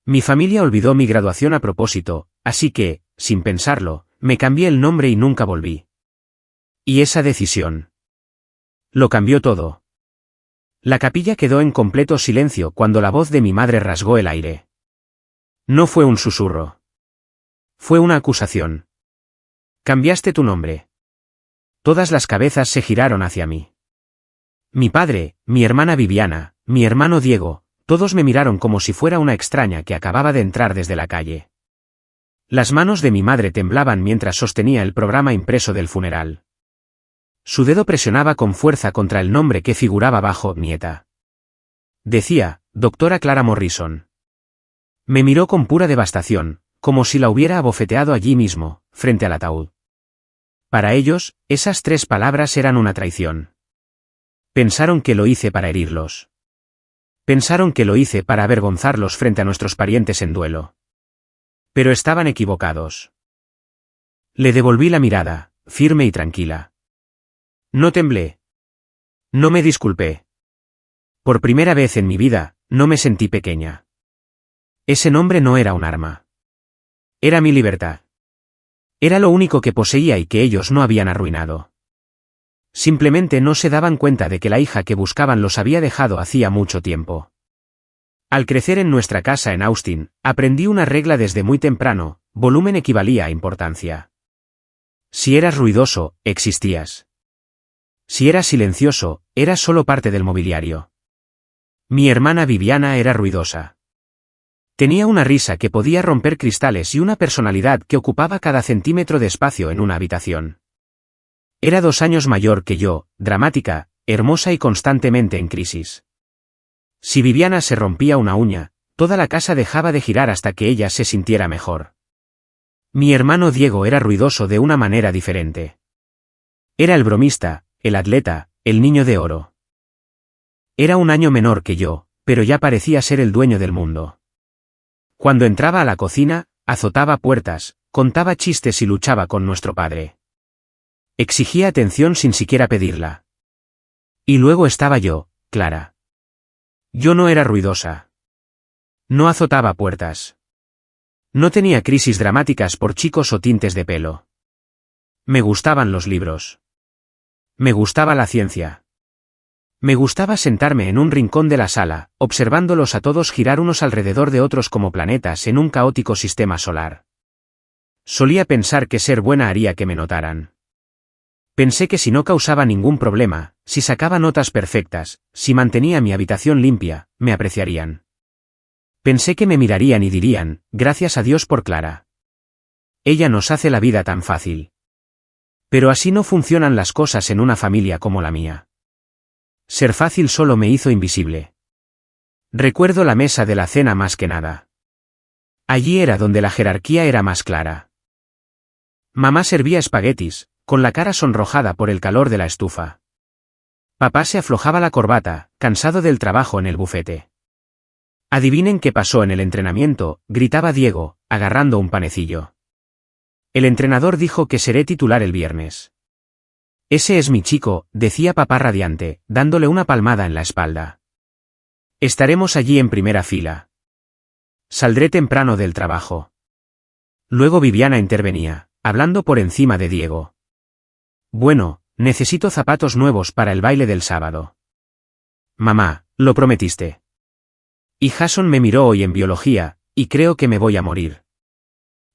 Mi familia olvidó mi graduación a propósito, así que, sin pensarlo, me cambié el nombre y nunca volví. Y esa decisión lo cambió todo. La capilla quedó en completo silencio cuando la voz de mi madre rasgó el aire. No fue un susurro. Fue una acusación. Cambiaste tu nombre. Todas las cabezas se giraron hacia mí. Mi padre, mi hermana Viviana, mi hermano Diego, todos me miraron como si fuera una extraña que acababa de entrar desde la calle. Las manos de mi madre temblaban mientras sostenía el programa impreso del funeral. Su dedo presionaba con fuerza contra el nombre que figuraba bajo nieta. Decía, Doctora Clara Morrison. Me miró con pura devastación, como si la hubiera abofeteado allí mismo, frente al ataúd. Para ellos, esas 3 palabras eran una traición. Pensaron que lo hice para herirlos. Pensaron que lo hice para avergonzarlos frente a nuestros parientes en duelo. Pero estaban equivocados. Le devolví la mirada, firme y tranquila. No temblé. No me disculpé. Por primera vez en mi vida, no me sentí pequeña. Ese nombre no era un arma. Era mi libertad. Era lo único que poseía y que ellos no habían arruinado. Simplemente no se daban cuenta de que la hija que buscaban los había dejado hacía mucho tiempo. Al crecer en nuestra casa en Austin, aprendí una regla desde muy temprano: volumen equivalía a importancia. Si eras ruidoso, existías. Si eras silencioso, eras solo parte del mobiliario. Mi hermana Viviana era ruidosa. Tenía una risa que podía romper cristales y una personalidad que ocupaba cada centímetro de espacio en una habitación. Era 2 años mayor que yo, dramática, hermosa y constantemente en crisis. Si Viviana se rompía una uña, toda la casa dejaba de girar hasta que ella se sintiera mejor. Mi hermano Diego era ruidoso de una manera diferente. Era el bromista, el atleta, el niño de oro. Era 1 año menor que yo, pero ya parecía ser el dueño del mundo. Cuando entraba a la cocina, azotaba puertas, contaba chistes y luchaba con nuestro padre. Exigía atención sin siquiera pedirla. Y luego estaba yo, Clara. Yo no era ruidosa. No azotaba puertas. No tenía crisis dramáticas por chicos o tintes de pelo. Me gustaban los libros. Me gustaba la ciencia. Me gustaba sentarme en un rincón de la sala, observándolos a todos girar unos alrededor de otros como planetas en un caótico sistema solar. Solía pensar que ser buena haría que me notaran. Pensé que si no causaba ningún problema, si sacaba notas perfectas, si mantenía mi habitación limpia, me apreciarían. Pensé que me mirarían y dirían, gracias a Dios por Clara. Ella nos hace la vida tan fácil. Pero así no funcionan las cosas en una familia como la mía. Ser fácil solo me hizo invisible. Recuerdo la mesa de la cena más que nada. Allí era donde la jerarquía era más clara. Mamá servía espaguetis, con la cara sonrojada por el calor de la estufa. Papá se aflojaba la corbata, cansado del trabajo en el bufete. Adivinen qué pasó en el entrenamiento, gritaba Diego, agarrando un panecillo. El entrenador dijo que seré titular el viernes. Ese es mi chico, decía papá radiante, dándole una palmada en la espalda. Estaremos allí en primera fila. Saldré temprano del trabajo. Luego Viviana intervenía, hablando por encima de Diego. Bueno, necesito zapatos nuevos para el baile del sábado. Mamá, lo prometiste. Y Jason me miró hoy en biología, y creo que me voy a morir.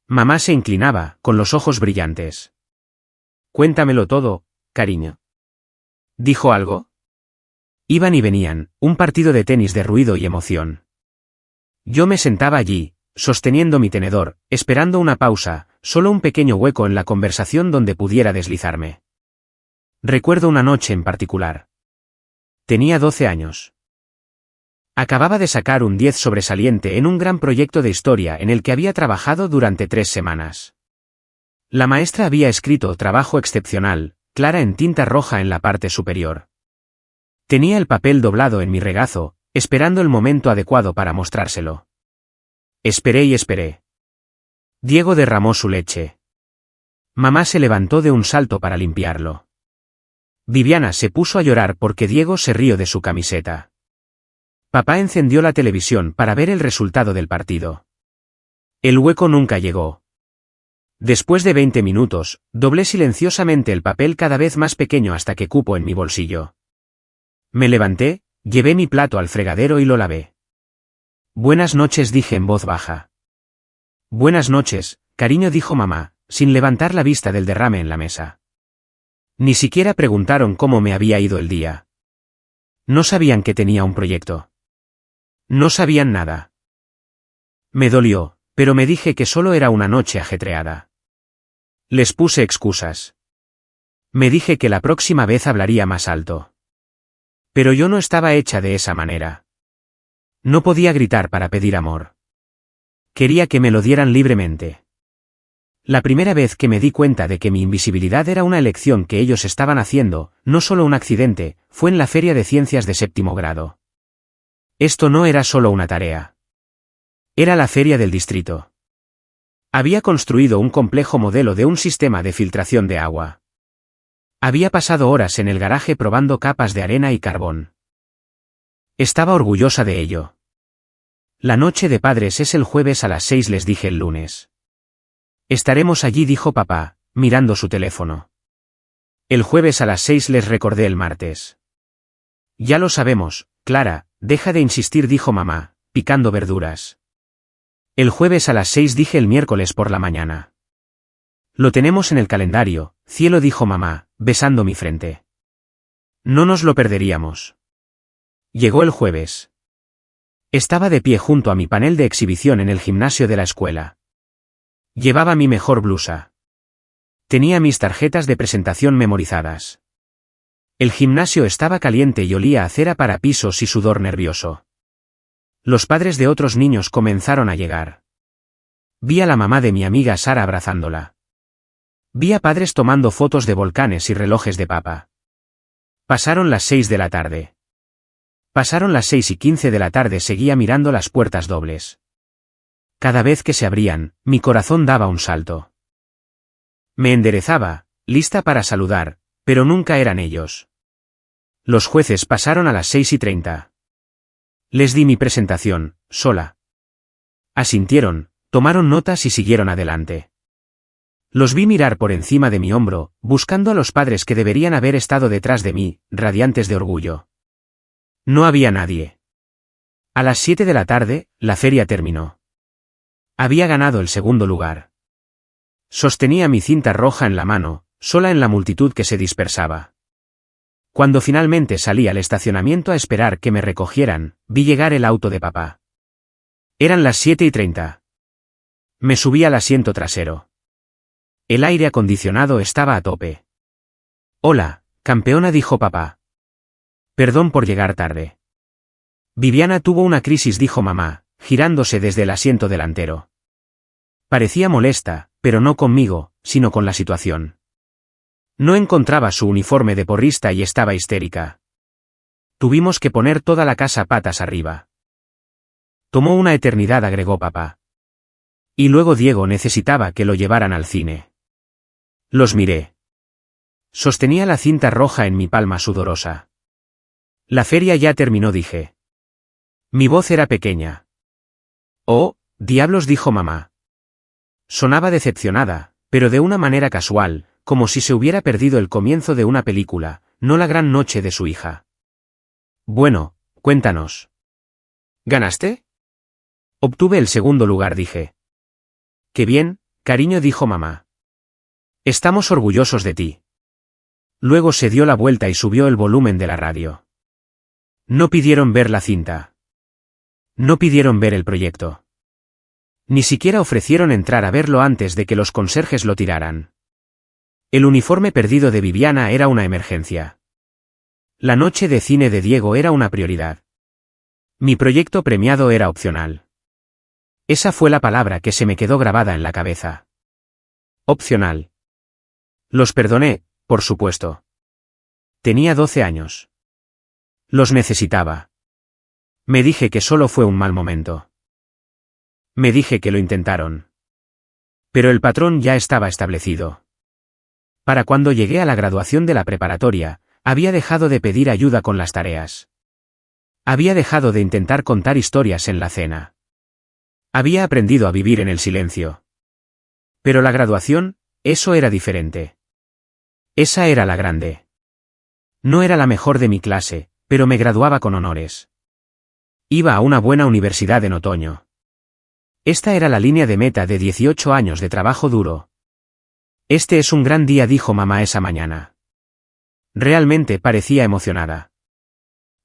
Mamá se inclinaba, con los ojos brillantes. Cuéntamelo todo, cariño. ¿Dijo algo? Iban y venían, un partido de tenis de ruido y emoción. Yo me sentaba allí, sosteniendo mi tenedor, esperando una pausa, solo un pequeño hueco en la conversación donde pudiera deslizarme. Recuerdo una noche en particular. Tenía 12 años. Acababa de sacar un 10 sobresaliente en un gran proyecto de historia en el que había trabajado durante 3 semanas. La maestra había escrito trabajo excepcional, Clara en tinta roja en la parte superior. Tenía el papel doblado en mi regazo, esperando el momento adecuado para mostrárselo. Esperé y esperé. Diego derramó su leche. Mamá se levantó de un salto para limpiarlo. Viviana se puso a llorar porque Diego se rió de su camiseta. Papá encendió la televisión para ver el resultado del partido. El hueco nunca llegó. Después de 20 minutos, doblé silenciosamente el papel cada vez más pequeño hasta que cupo en mi bolsillo. Me levanté, llevé mi plato al fregadero y lo lavé. Buenas noches, dije en voz baja. Buenas noches, cariño, dijo mamá, sin levantar la vista del derrame en la mesa. Ni siquiera preguntaron cómo me había ido el día. No sabían que tenía un proyecto. No sabían nada. Me dolió, pero me dije que solo era una noche ajetreada. Les puse excusas. Me dije que la próxima vez hablaría más alto. Pero yo no estaba hecha de esa manera. No podía gritar para pedir amor. Quería que me lo dieran libremente. La primera vez que me di cuenta de que mi invisibilidad era una elección que ellos estaban haciendo, no solo un accidente, fue en la Feria de Ciencias de séptimo grado. Esto no era solo una tarea. Era la feria del distrito. Había construido un complejo modelo de un sistema de filtración de agua. Había pasado horas en el garaje probando capas de arena y carbón. Estaba orgullosa de ello. La noche de padres es el jueves a las 6, les dije el lunes. Estaremos allí, dijo papá, mirando su teléfono. El jueves a las 6, les recordé el martes. Ya lo sabemos, Clara, deja de insistir, dijo mamá, picando verduras. El jueves a las 6, dije el miércoles por la mañana. Lo tenemos en el calendario, cielo, dijo mamá, besando mi frente. No nos lo perderíamos. Llegó el jueves. Estaba de pie junto a mi panel de exhibición en el gimnasio de la escuela. Llevaba mi mejor blusa. Tenía mis tarjetas de presentación memorizadas. El gimnasio estaba caliente y olía a cera para pisos y sudor nervioso. Los padres de otros niños comenzaron a llegar. Vi a la mamá de mi amiga Sara abrazándola. Vi a padres tomando fotos de volcanes y relojes de papa. Pasaron las 6 de la tarde. Pasaron las 6:15 de la tarde, seguía mirando las puertas dobles. Cada vez que se abrían, mi corazón daba un salto. Me enderezaba, lista para saludar, pero nunca eran ellos. Los jueces pasaron a las 6:30. Les di mi presentación, sola. Asintieron, tomaron notas y siguieron adelante. Los vi mirar por encima de mi hombro, buscando a los padres que deberían haber estado detrás de mí, radiantes de orgullo. No había nadie. A las 7 de la tarde, la feria terminó. Había ganado el segundo lugar. Sostenía mi cinta roja en la mano, sola en la multitud que se dispersaba. Cuando finalmente salí al estacionamiento a esperar que me recogieran, vi llegar el auto de papá. Eran las 7:30. Me subí al asiento trasero. El aire acondicionado estaba a tope. Hola, campeona, dijo papá. Perdón por llegar tarde. Viviana tuvo una crisis, dijo mamá, girándose desde el asiento delantero. Parecía molesta, pero no conmigo, sino con la situación. No encontraba su uniforme de porrista y estaba histérica. Tuvimos que poner toda la casa patas arriba. Tomó una eternidad, agregó papá. Y luego Diego necesitaba que lo llevaran al cine. Los miré. Sostenía la cinta roja en mi palma sudorosa. La feria ya terminó, dije. Mi voz era pequeña. Oh, diablos, dijo mamá. Sonaba decepcionada, pero de una manera casual, como si se hubiera perdido el comienzo de una película, no la gran noche de su hija. Bueno, cuéntanos. ¿Ganaste? Obtuve el segundo lugar, dije. Qué bien, cariño, dijo mamá. Estamos orgullosos de ti. Luego se dio la vuelta y subió el volumen de la radio. No pidieron ver la cinta. No pidieron ver el proyecto. Ni siquiera ofrecieron entrar a verlo antes de que los conserjes lo tiraran. El uniforme perdido de Viviana era una emergencia. La noche de cine de Diego era una prioridad. Mi proyecto premiado era opcional. Esa fue la palabra que se me quedó grabada en la cabeza. Opcional. Los perdoné, por supuesto. Tenía 12 años. Los necesitaba. Me dije que solo fue un mal momento. Me dije que lo intentaron. Pero el patrón ya estaba establecido. Para cuando llegué a la graduación de la preparatoria, había dejado de pedir ayuda con las tareas. Había dejado de intentar contar historias en la cena. Había aprendido a vivir en el silencio. Pero la graduación, eso era diferente. Esa era la grande. No era la mejor de mi clase, pero me graduaba con honores. Iba a una buena universidad en otoño. Esta era la línea de meta de 18 años de trabajo duro. Este es un gran día, dijo mamá esa mañana. Realmente parecía emocionada.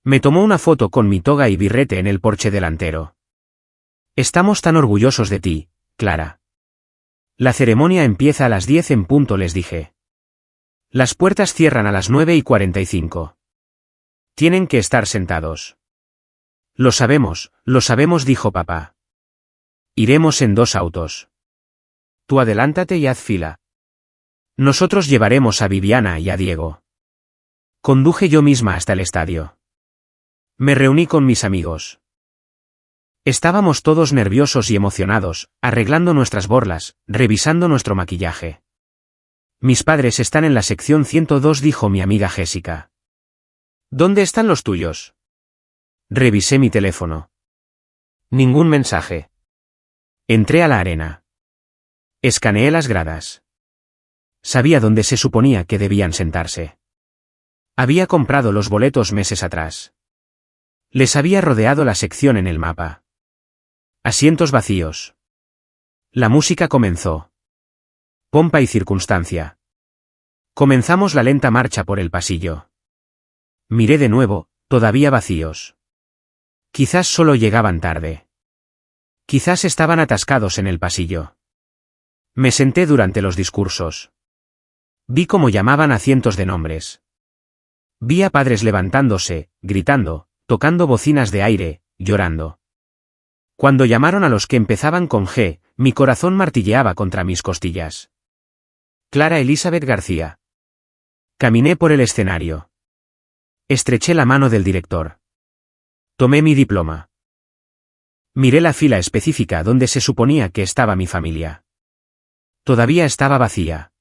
Me tomó una foto con mi toga y birrete en el porche delantero. Estamos tan orgullosos de ti, Clara. La ceremonia empieza a las 10 en punto, les dije. Las puertas cierran a las 9:45. Tienen que estar sentados. Lo sabemos, dijo papá. Iremos en 2 autos. Tú adelántate y haz fila. Nosotros llevaremos a Viviana y a Diego. Conduje yo misma hasta el estadio. Me reuní con mis amigos. Estábamos todos nerviosos y emocionados, arreglando nuestras borlas, revisando nuestro maquillaje. Mis padres están en la sección 102, dijo mi amiga Jessica. ¿Dónde están los tuyos? Revisé mi teléfono. Ningún mensaje. Entré a la arena. Escaneé las gradas. Sabía dónde se suponía que debían sentarse. Había comprado los boletos meses atrás. Les había rodeado la sección en el mapa. Asientos vacíos. La música comenzó. Pompa y circunstancia. Comenzamos la lenta marcha por el pasillo. Miré de nuevo, todavía vacíos. Quizás solo llegaban tarde. Quizás estaban atascados en el pasillo. Me senté durante los discursos. Vi cómo llamaban a cientos de nombres. Vi a padres levantándose, gritando, tocando bocinas de aire, llorando. Cuando llamaron a los que empezaban con G, mi corazón martilleaba contra mis costillas. Clara Elizabeth García. Caminé por el escenario. Estreché la mano del director. Tomé mi diploma. Miré la fila específica donde se suponía que estaba mi familia. Todavía estaba vacía.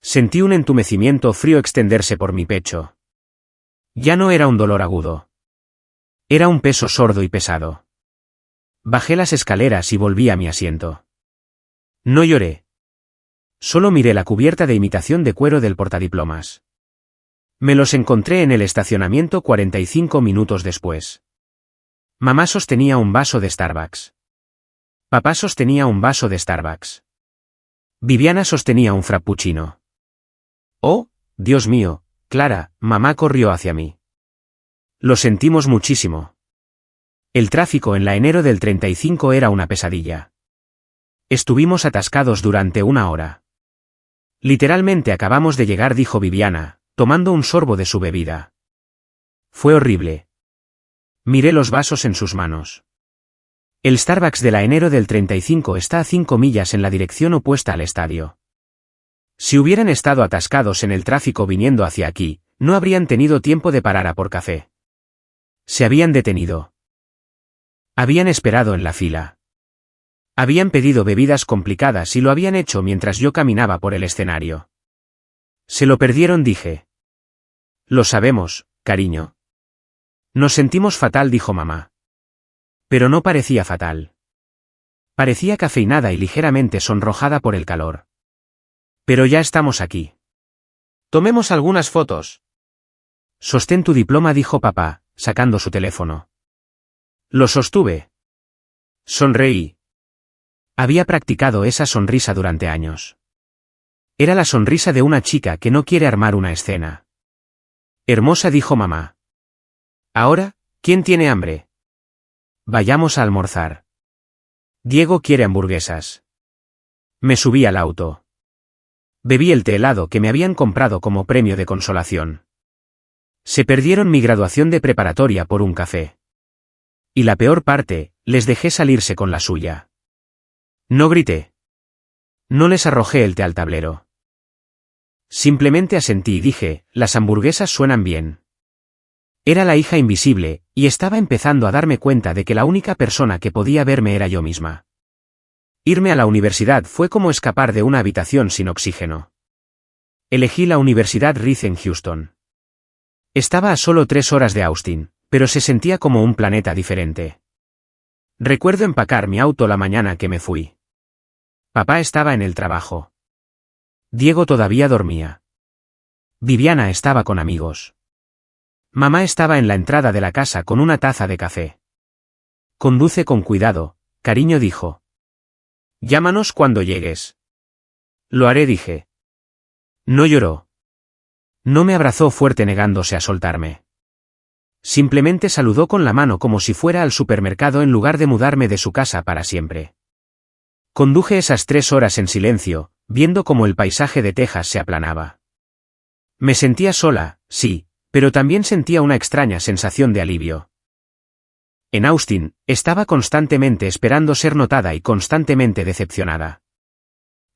Sentí un entumecimiento frío extenderse por mi pecho. Ya no era un dolor agudo. Era un peso sordo y pesado. Bajé las escaleras y volví a mi asiento. No lloré. Solo miré la cubierta de imitación de cuero del portadiplomas. Me los encontré en el estacionamiento 45 minutos después. Mamá sostenía un vaso de Starbucks. Papá sostenía un vaso de Starbucks. Viviana sostenía un frappuccino. Oh, Dios mío, Clara, mamá corrió hacia mí. Lo sentimos muchísimo. El tráfico en la enero del 35 era una pesadilla. Estuvimos atascados durante 1 hora. Literalmente acabamos de llegar, dijo Viviana, tomando un sorbo de su bebida. Fue horrible. Miré los vasos en sus manos. El Starbucks de la enero del 35 está a 5 millas en la dirección opuesta al estadio. Si hubieran estado atascados en el tráfico viniendo hacia aquí, no habrían tenido tiempo de parar a por café. Se habían detenido. Habían esperado en la fila. Habían pedido bebidas complicadas y lo habían hecho mientras yo caminaba por el escenario. Se lo perdieron, dije. Lo sabemos, cariño. Nos sentimos fatal, dijo mamá. Pero no parecía fatal. Parecía cafeinada y ligeramente sonrojada por el calor. Pero ya estamos aquí. Tomemos algunas fotos. Sostén tu diploma, dijo papá, sacando su teléfono. Lo sostuve. Sonreí. Había practicado esa sonrisa durante años. Era la sonrisa de una chica que no quiere armar una escena. Hermosa, dijo mamá. Ahora, ¿quién tiene hambre? Vayamos a almorzar. Diego quiere hamburguesas. Me subí al auto. Bebí el té helado que me habían comprado como premio de consolación. Se perdieron mi graduación de preparatoria por un café. Y la peor parte, les dejé salirse con la suya. No grité. No les arrojé el té al tablero. Simplemente asentí y dije, las hamburguesas suenan bien. Era la hija invisible, y estaba empezando a darme cuenta de que la única persona que podía verme era yo misma. Irme a la universidad fue como escapar de una habitación sin oxígeno. Elegí la Universidad Reed en Houston. Estaba a solo 3 horas de Austin, pero se sentía como un planeta diferente. Recuerdo empacar mi auto la mañana que me fui. Papá estaba en el trabajo. Diego todavía dormía. Viviana estaba con amigos. Mamá estaba en la entrada de la casa con una taza de café. Conduce con cuidado, cariño, dijo. Llámanos cuando llegues. Lo haré, dije. No lloró. No me abrazó fuerte negándose a soltarme. Simplemente saludó con la mano como si fuera al supermercado en lugar de mudarme de su casa para siempre. Conduje esas 3 horas en silencio, viendo cómo el paisaje de Texas se aplanaba. Me sentía sola, sí, pero también sentía una extraña sensación de alivio. En Austin, estaba constantemente esperando ser notada y constantemente decepcionada.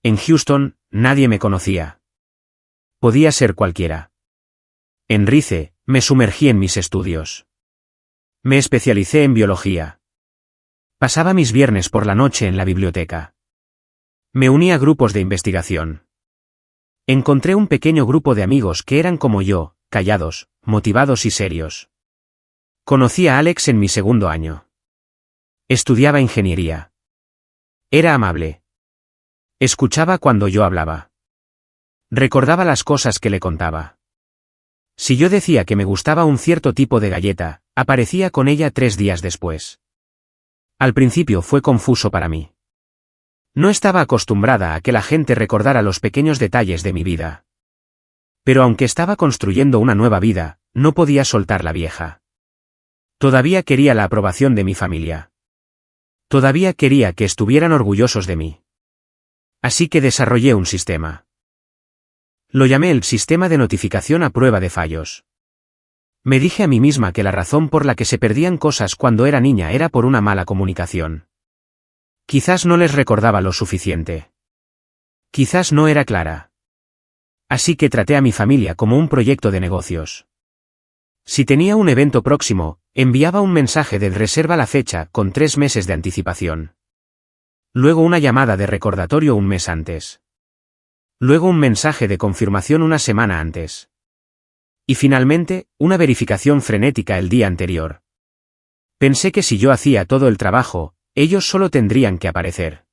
En Houston, nadie me conocía. Podía ser cualquiera. En Rice, me sumergí en mis estudios. Me especialicé en biología. Pasaba mis viernes por la noche en la biblioteca. Me uní a grupos de investigación. Encontré un pequeño grupo de amigos que eran como yo, callados, motivados y serios. Conocí a Alex en mi 2º año. Estudiaba ingeniería. Era amable. Escuchaba cuando yo hablaba. Recordaba las cosas que le contaba. Si yo decía que me gustaba un cierto tipo de galleta, aparecía con ella 3 días después. Al principio fue confuso para mí. No estaba acostumbrada a que la gente recordara los pequeños detalles de mi vida. Pero aunque estaba construyendo una nueva vida, no podía soltar la vieja. Todavía quería la aprobación de mi familia. Todavía quería que estuvieran orgullosos de mí. Así que desarrollé un sistema. Lo llamé el sistema de notificación a prueba de fallos. Me dije a mí misma que la razón por la que se perdían cosas cuando era niña era por una mala comunicación. Quizás no les recordaba lo suficiente. Quizás no era clara. Así que traté a mi familia como un proyecto de negocios. Si tenía un evento próximo, enviaba un mensaje de reserva la fecha con 3 meses de anticipación. Luego una llamada de recordatorio un mes antes. Luego un mensaje de confirmación una semana antes. Y finalmente, una verificación frenética el día anterior. Pensé que si yo hacía todo el trabajo, ellos solo tendrían que aparecer.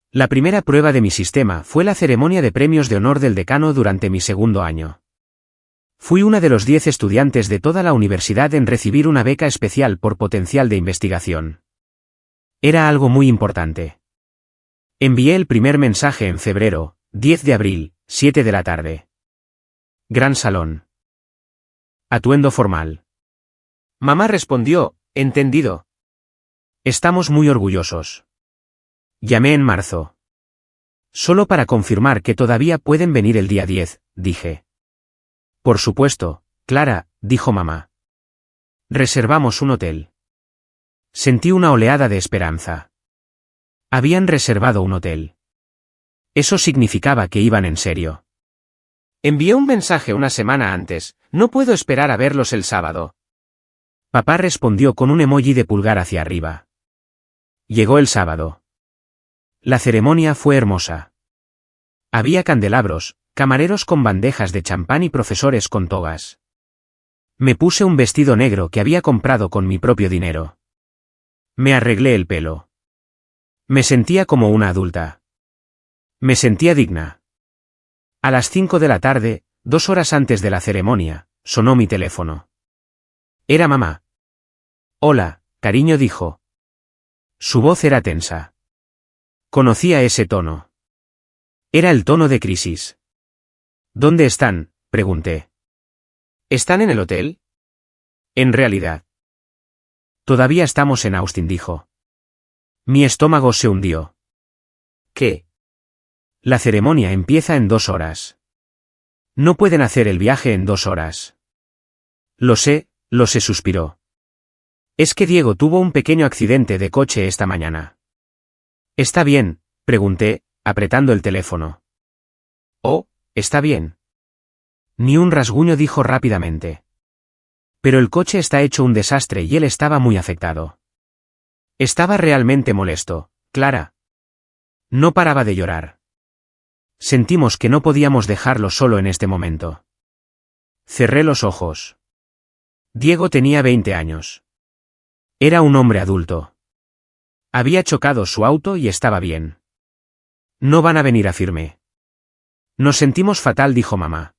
La primera prueba de mi sistema fue la ceremonia de premios de honor del decano durante mi 2º año. Fui una de los 10 estudiantes de toda la universidad en recibir una beca especial por potencial de investigación. Era algo muy importante. Envié el primer mensaje en febrero, 10 de abril, 7 de la tarde. Gran salón. Atuendo formal. Mamá respondió, entendido. Estamos muy orgullosos. Llamé en marzo. Solo para confirmar que todavía pueden venir el día 10, dije. Por supuesto, Clara, dijo mamá. Reservamos un hotel. Sentí una oleada de esperanza. Habían reservado un hotel. Eso significaba que iban en serio. Envié un mensaje una semana antes, no puedo esperar a verlos el sábado. Papá respondió con un emoji de pulgar hacia arriba. Llegó el sábado. La ceremonia fue hermosa. Había candelabros, camareros con bandejas de champán y profesores con togas. Me puse un vestido negro que había comprado con mi propio dinero. Me arreglé el pelo. Me sentía como una adulta. Me sentía digna. A las 5 de la tarde, 2 horas antes de la ceremonia, sonó mi teléfono. Era mamá. Hola, cariño, dijo. Su voz era tensa. Conocía ese tono. Era el tono de crisis. ¿Dónde están?, pregunté. ¿Están en el hotel? En realidad. Todavía estamos en Austin, dijo. Mi estómago se hundió. ¿Qué? La ceremonia empieza en 2 horas. No pueden hacer el viaje en 2 horas. Lo sé, suspiró. Es que Diego tuvo un pequeño accidente de coche esta mañana. ¿Está bien?, pregunté, apretando el teléfono. Oh, está bien. Ni un rasguño, dijo rápidamente. Pero el coche está hecho un desastre y él estaba muy afectado. Estaba realmente molesto, Clara. No paraba de llorar. Sentimos que no podíamos dejarlo solo en este momento. Cerré los ojos. Diego tenía 20 años. Era un hombre adulto. Había chocado su auto y estaba bien. No van a venir a firme. Nos sentimos fatal, dijo mamá.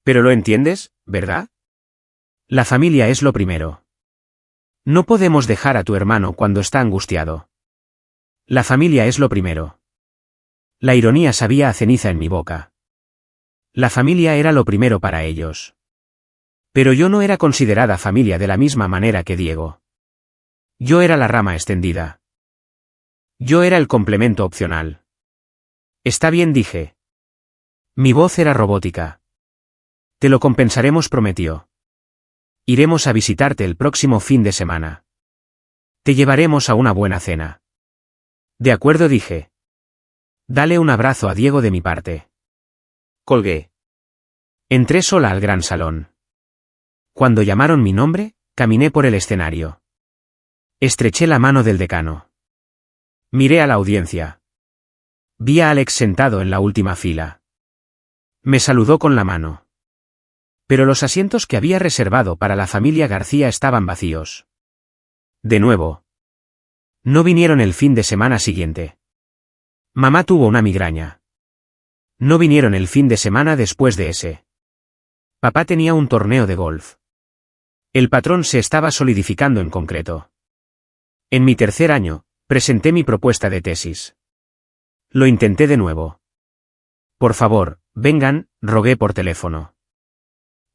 Pero lo entiendes, ¿verdad? La familia es lo primero. No podemos dejar a tu hermano cuando está angustiado. La familia es lo primero. La ironía sabía a ceniza en mi boca. La familia era lo primero para ellos. Pero yo no era considerada familia de la misma manera que Diego. Yo era la rama extendida. Yo era el complemento opcional. Está bien, dije. Mi voz era robótica. Te lo compensaremos, prometió. Iremos a visitarte el próximo fin de semana. Te llevaremos a una buena cena. De acuerdo, dije. Dale un abrazo a Diego de mi parte. Colgué. Entré sola al gran salón. Cuando llamaron mi nombre, caminé por el escenario. Estreché la mano del decano. Miré a la audiencia. Vi a Alex sentado en la última fila. Me saludó con la mano. Pero los asientos que había reservado para la familia García estaban vacíos. De nuevo. No vinieron el fin de semana siguiente. Mamá tuvo una migraña. No vinieron el fin de semana después de ese. Papá tenía un torneo de golf. El patrón se estaba solidificando en concreto. En mi tercer año, presenté mi propuesta de tesis. Lo intenté de nuevo. Por favor, vengan, rogué por teléfono.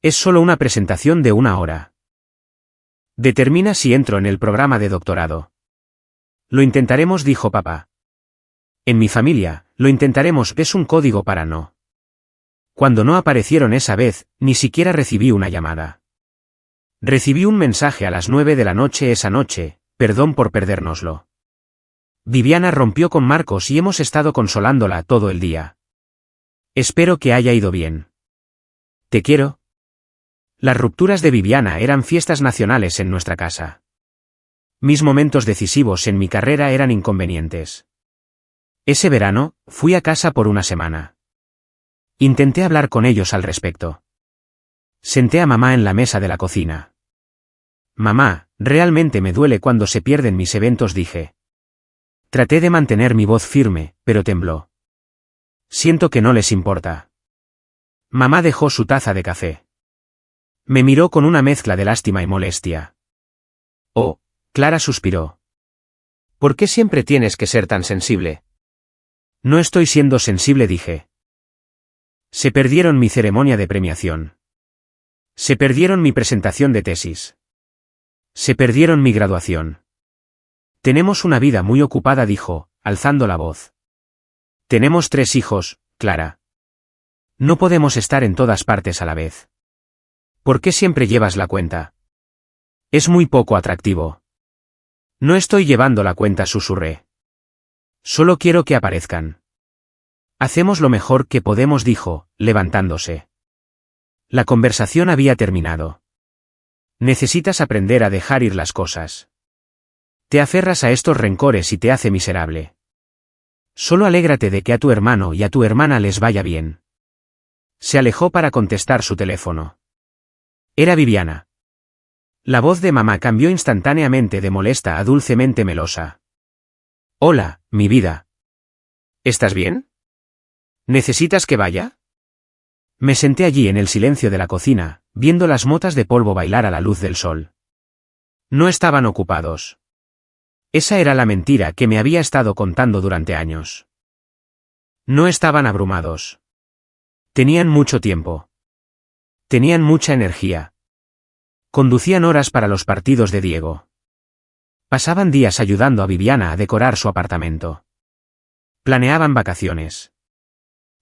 Es solo una presentación de 1 hora. Determina si entro en el programa de doctorado. Lo intentaremos, dijo papá. En mi familia, lo intentaremos es un código para no. Cuando no aparecieron esa vez, ni siquiera recibí una llamada. Recibí un mensaje a las 9 de la noche esa noche, perdón por perdérnoslo. Viviana rompió con Marcos y hemos estado consolándola todo el día. Espero que haya ido bien. Te quiero. Las rupturas de Viviana eran fiestas nacionales en nuestra casa. Mis momentos decisivos en mi carrera eran inconvenientes. Ese verano, fui a casa por 1 semana. Intenté hablar con ellos al respecto. Senté a mamá en la mesa de la cocina. Mamá, realmente me duele cuando se pierden mis eventos, dije. Traté de mantener mi voz firme, pero tembló. Siento que no les importa. Mamá dejó su taza de café. Me miró con una mezcla de lástima y molestia. Oh, Clara suspiró. ¿Por qué siempre tienes que ser tan sensible? No estoy siendo sensible, dije. Se perdieron mi ceremonia de premiación. Se perdieron mi presentación de tesis. Se perdieron mi graduación. Tenemos una vida muy ocupada, dijo, alzando la voz. Tenemos 3 hijos, Clara. No podemos estar en todas partes a la vez. ¿Por qué siempre llevas la cuenta? Es muy poco atractivo. No estoy llevando la cuenta, susurré. Solo quiero que aparezcan. Hacemos lo mejor que podemos, dijo, levantándose. La conversación había terminado. Necesitas aprender a dejar ir las cosas. Te aferras a estos rencores y te hace miserable. Solo alégrate de que a tu hermano y a tu hermana les vaya bien. Se alejó para contestar su teléfono. Era Viviana. La voz de mamá cambió instantáneamente de molesta a dulcemente melosa. Hola, mi vida. ¿Estás bien? ¿Necesitas que vaya? Me senté allí en el silencio de la cocina, viendo las motas de polvo bailar a la luz del sol. No estaban ocupados. Esa era la mentira que me había estado contando durante años. No estaban abrumados. Tenían mucho tiempo. Tenían mucha energía. Conducían horas para los partidos de Diego. Pasaban días ayudando a Viviana a decorar su apartamento. Planeaban vacaciones.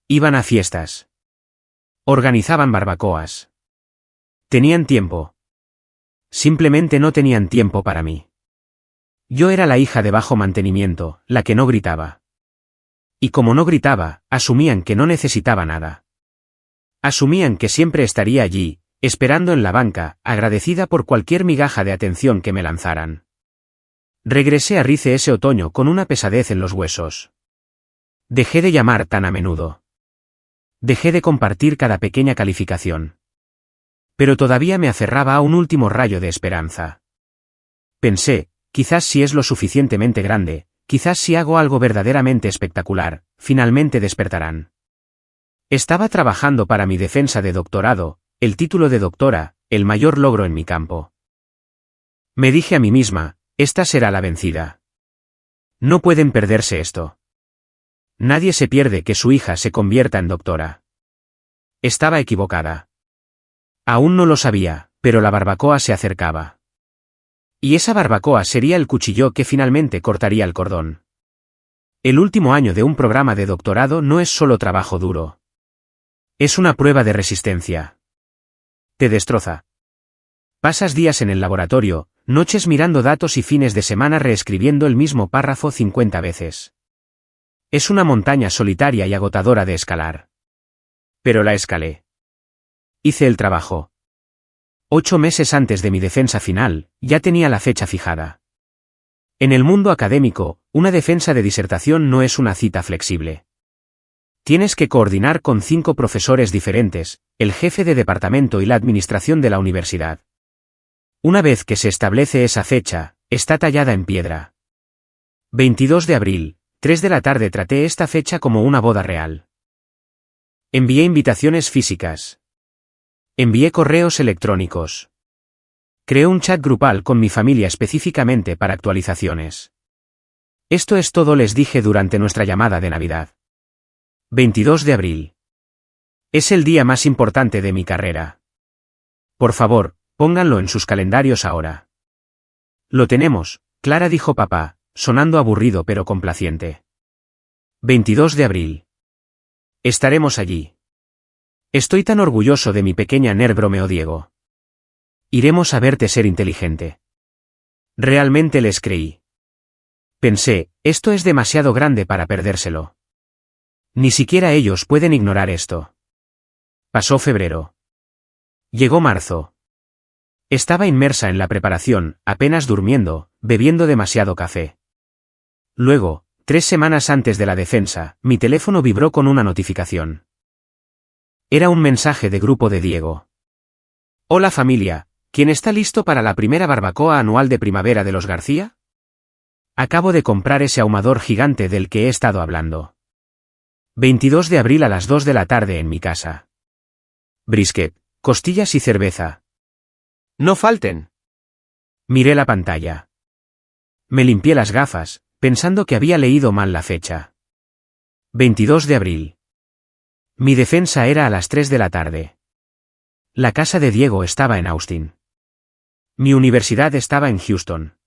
Iban a fiestas. Organizaban barbacoas. Tenían tiempo. Simplemente no tenían tiempo para mí. Yo era la hija de bajo mantenimiento, la que no gritaba. Y como no gritaba, asumían que no necesitaba nada. Asumían que siempre estaría allí, esperando en la banca, agradecida por cualquier migaja de atención que me lanzaran. Regresé a Rice ese otoño con una pesadez en los huesos. Dejé de llamar tan a menudo. Dejé de compartir cada pequeña calificación. Pero todavía me aferraba a un último rayo de esperanza. Pensé, quizás si es lo suficientemente grande, quizás si hago algo verdaderamente espectacular, finalmente despertarán. Estaba trabajando para mi defensa de doctorado, el título de doctora, el mayor logro en mi campo. Me dije a mí misma, esta será la vencida. No pueden perderse esto. Nadie se pierde que su hija se convierta en doctora. Estaba equivocada. Aún no lo sabía, pero la barbacoa se acercaba. Y esa barbacoa sería el cuchillo que finalmente cortaría el cordón. El último año de un programa de doctorado no es solo trabajo duro. Es una prueba de resistencia. Te destroza. Pasas días en el laboratorio, noches mirando datos y fines de semana reescribiendo el mismo párrafo 50 veces. Es una montaña solitaria y agotadora de escalar. Pero la escalé. Hice el trabajo. 8 meses antes de mi defensa final, ya tenía la fecha fijada. En el mundo académico, una defensa de disertación no es una cita flexible. Tienes que coordinar con 5 profesores diferentes, el jefe de departamento y la administración de la universidad. Una vez que se establece esa fecha, está tallada en piedra. 22 de abril, 3 de la tarde. Traté esta fecha como una boda real. Envié invitaciones físicas. Envié correos electrónicos. Creé un chat grupal con mi familia específicamente para actualizaciones. Esto es todo, les dije durante nuestra llamada de Navidad. 22 de abril. Es el día más importante de mi carrera. Por favor, pónganlo en sus calendarios ahora. Lo tenemos, Clara, dijo papá, sonando aburrido pero complaciente. 22 de abril. Estaremos allí. Estoy tan orgulloso de mi pequeña nerd, bromeó Diego. Iremos a verte ser inteligente. Realmente les creí. Pensé, esto es demasiado grande para perdérselo. Ni siquiera ellos pueden ignorar esto. Pasó febrero. Llegó marzo. Estaba inmersa en la preparación, apenas durmiendo, bebiendo demasiado café. Luego, 3 semanas antes de la defensa, mi teléfono vibró con una notificación. Era un mensaje de grupo de Diego. Hola familia, ¿quién está listo para la primera barbacoa anual de primavera de los García? Acabo de comprar ese ahumador gigante del que he estado hablando. 22 de abril a las 2 de la tarde en mi casa. Brisket, costillas y cerveza. No falten. Miré la pantalla. Me limpié las gafas, pensando que había leído mal la fecha. 22 de abril. Mi defensa era a las 3 de la tarde. La casa de Diego estaba en Austin. Mi universidad estaba en Houston.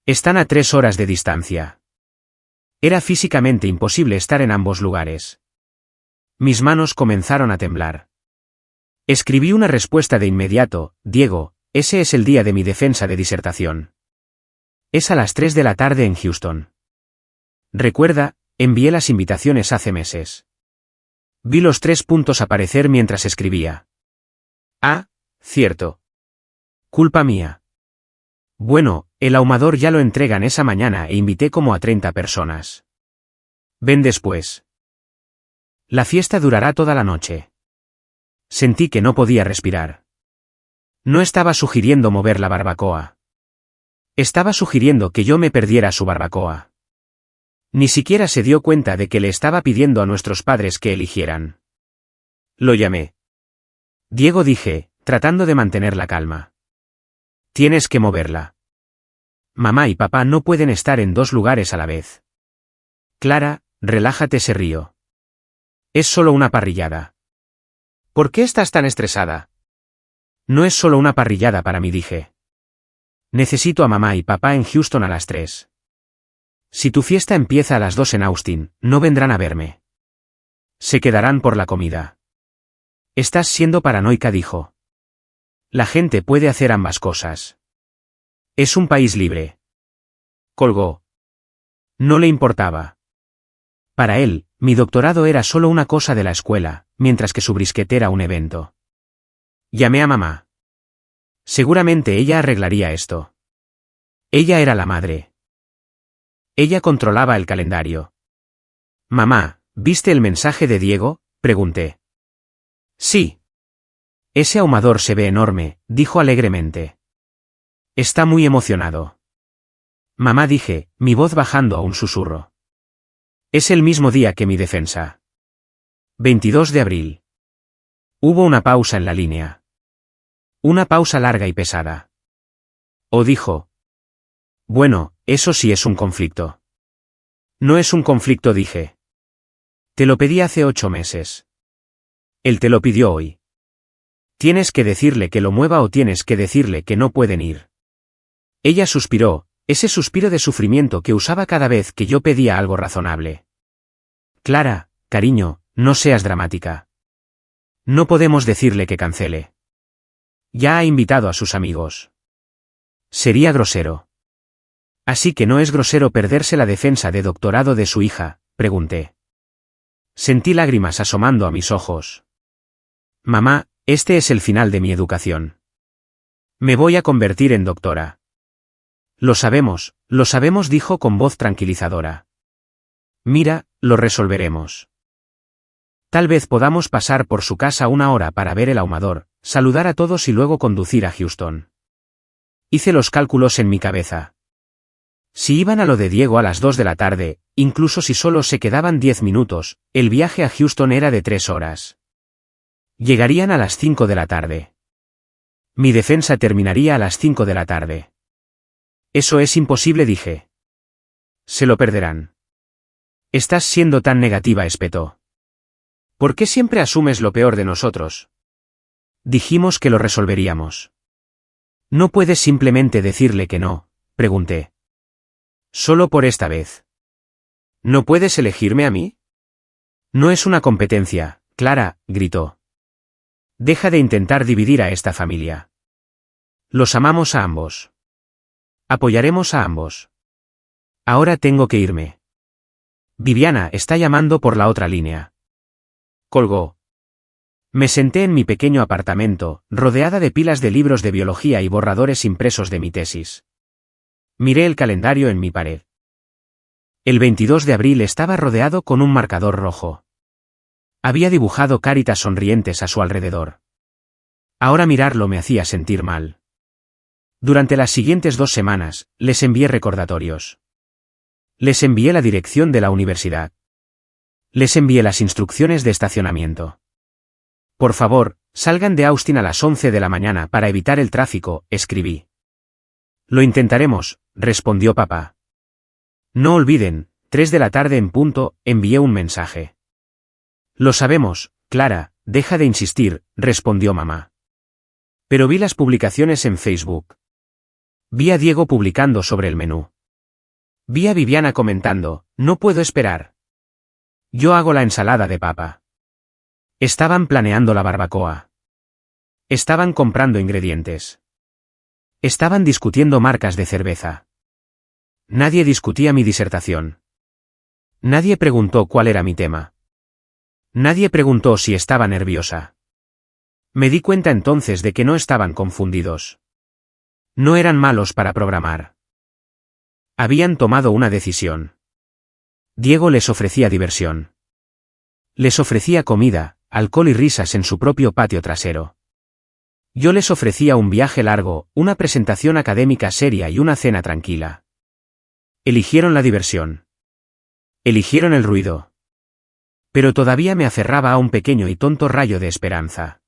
Están a 3 horas de distancia. Era físicamente imposible estar en ambos lugares. Mis manos comenzaron a temblar. Escribí una respuesta de inmediato: Diego, ese es el día de mi defensa de disertación. Es a las 3 de la tarde en Houston. Recuerda, envié las invitaciones hace meses. Vi los 3 puntos aparecer mientras escribía. Ah, cierto. Culpa mía. Bueno, el ahumador ya lo entregan esa mañana e invité como a 30 personas. Ven después. La fiesta durará toda la noche. Sentí que no podía respirar. No estaba sugiriendo mover la barbacoa. Estaba sugiriendo que yo me perdiera su barbacoa. Ni siquiera se dio cuenta de que le estaba pidiendo a nuestros padres que eligieran. Lo llamé. Diego, dije, tratando de mantener la calma. Tienes que moverla. Mamá y papá no pueden estar en 2 lugares a la vez. Clara, relájate, se rió. Es solo una parrillada. ¿Por qué estás tan estresada? No es solo una parrillada para mí, dije. Necesito a mamá y papá en Houston a las 3. Si tu fiesta empieza a las 2 en Austin, no vendrán a verme. Se quedarán por la comida. Estás siendo paranoica, dijo. La gente puede hacer ambas cosas. Es un país libre. Colgó. No le importaba. Para él, mi doctorado era solo una cosa de la escuela, mientras que su brisket era un evento. Llamé a mamá. Seguramente ella arreglaría esto. Ella era la madre. Ella controlaba el calendario. Mamá, ¿viste el mensaje de Diego?, pregunté. Sí. Ese ahumador se ve enorme, dijo alegremente. Está muy emocionado. Mamá, dije, mi voz bajando a un susurro. Es el mismo día que mi defensa. 22 de abril. Hubo una pausa en la línea. Una pausa larga y pesada. O dijo. Bueno, eso sí es un conflicto. No es un conflicto, dije. Te lo pedí hace 8 meses. Él te lo pidió hoy. Tienes que decirle que lo mueva o tienes que decirle que no pueden ir. Ella suspiró, ese suspiro de sufrimiento que usaba cada vez que yo pedía algo razonable. Clara, cariño, no seas dramática. No podemos decirle que cancele. Ya ha invitado a sus amigos. Sería grosero. Así que no es grosero perderse la defensa de doctorado de su hija, pregunté. Sentí lágrimas asomando a mis ojos. Mamá, este es el final de mi educación. Me voy a convertir en doctora. Lo sabemos, dijo con voz tranquilizadora. Mira, lo resolveremos. Tal vez podamos pasar por su casa 1 hora para ver el ahumador, saludar a todos y luego conducir a Houston. Hice los cálculos en mi cabeza. Si iban a lo de Diego a las 2 de la tarde, incluso si solo se quedaban 10 minutos, el viaje a Houston era de 3 horas. Llegarían a las 5 de la tarde. Mi defensa terminaría a las 5 de la tarde. Eso es imposible, dije. Se lo perderán. Estás siendo tan negativa, espetó. ¿Por qué siempre asumes lo peor de nosotros? Dijimos que lo resolveríamos. ¿No puedes simplemente decirle que no?, pregunté. Solo por esta vez. ¿No puedes elegirme a mí? No es una competencia, Clara, gritó. Deja de intentar dividir a esta familia. Los amamos a ambos. Apoyaremos a ambos. Ahora tengo que irme. Viviana está llamando por la otra línea. Colgó. Me senté en mi pequeño apartamento, rodeada de pilas de libros de biología y borradores impresos de mi tesis. Miré el calendario en mi pared. El 22 de abril estaba rodeado con un marcador rojo. Había dibujado caritas sonrientes a su alrededor. Ahora mirarlo me hacía sentir mal. Durante las siguientes 2 semanas, les envié recordatorios. Les envié la dirección de la universidad. Les envié las instrucciones de estacionamiento. Por favor, salgan de Austin a las 11 de la mañana para evitar el tráfico, escribí. Lo intentaremos, respondió papá. No olviden, 3 de la tarde en punto, envié un mensaje. Lo sabemos, Clara, deja de insistir, respondió mamá. Pero vi las publicaciones en Facebook. Vi a Diego publicando sobre el menú. Vi a Viviana comentando, no puedo esperar. Yo hago la ensalada de papa. Estaban planeando la barbacoa. Estaban comprando ingredientes. Estaban discutiendo marcas de cerveza. Nadie discutía mi disertación. Nadie preguntó cuál era mi tema. Nadie preguntó si estaba nerviosa. Me di cuenta entonces de que no estaban confundidos. No eran malos para programar. Habían tomado una decisión. Diego les ofrecía diversión. Les ofrecía comida, alcohol y risas en su propio patio trasero. Yo les ofrecía un viaje largo, una presentación académica seria y una cena tranquila. Eligieron la diversión. Eligieron el ruido. Pero todavía me aferraba a un pequeño y tonto rayo de esperanza.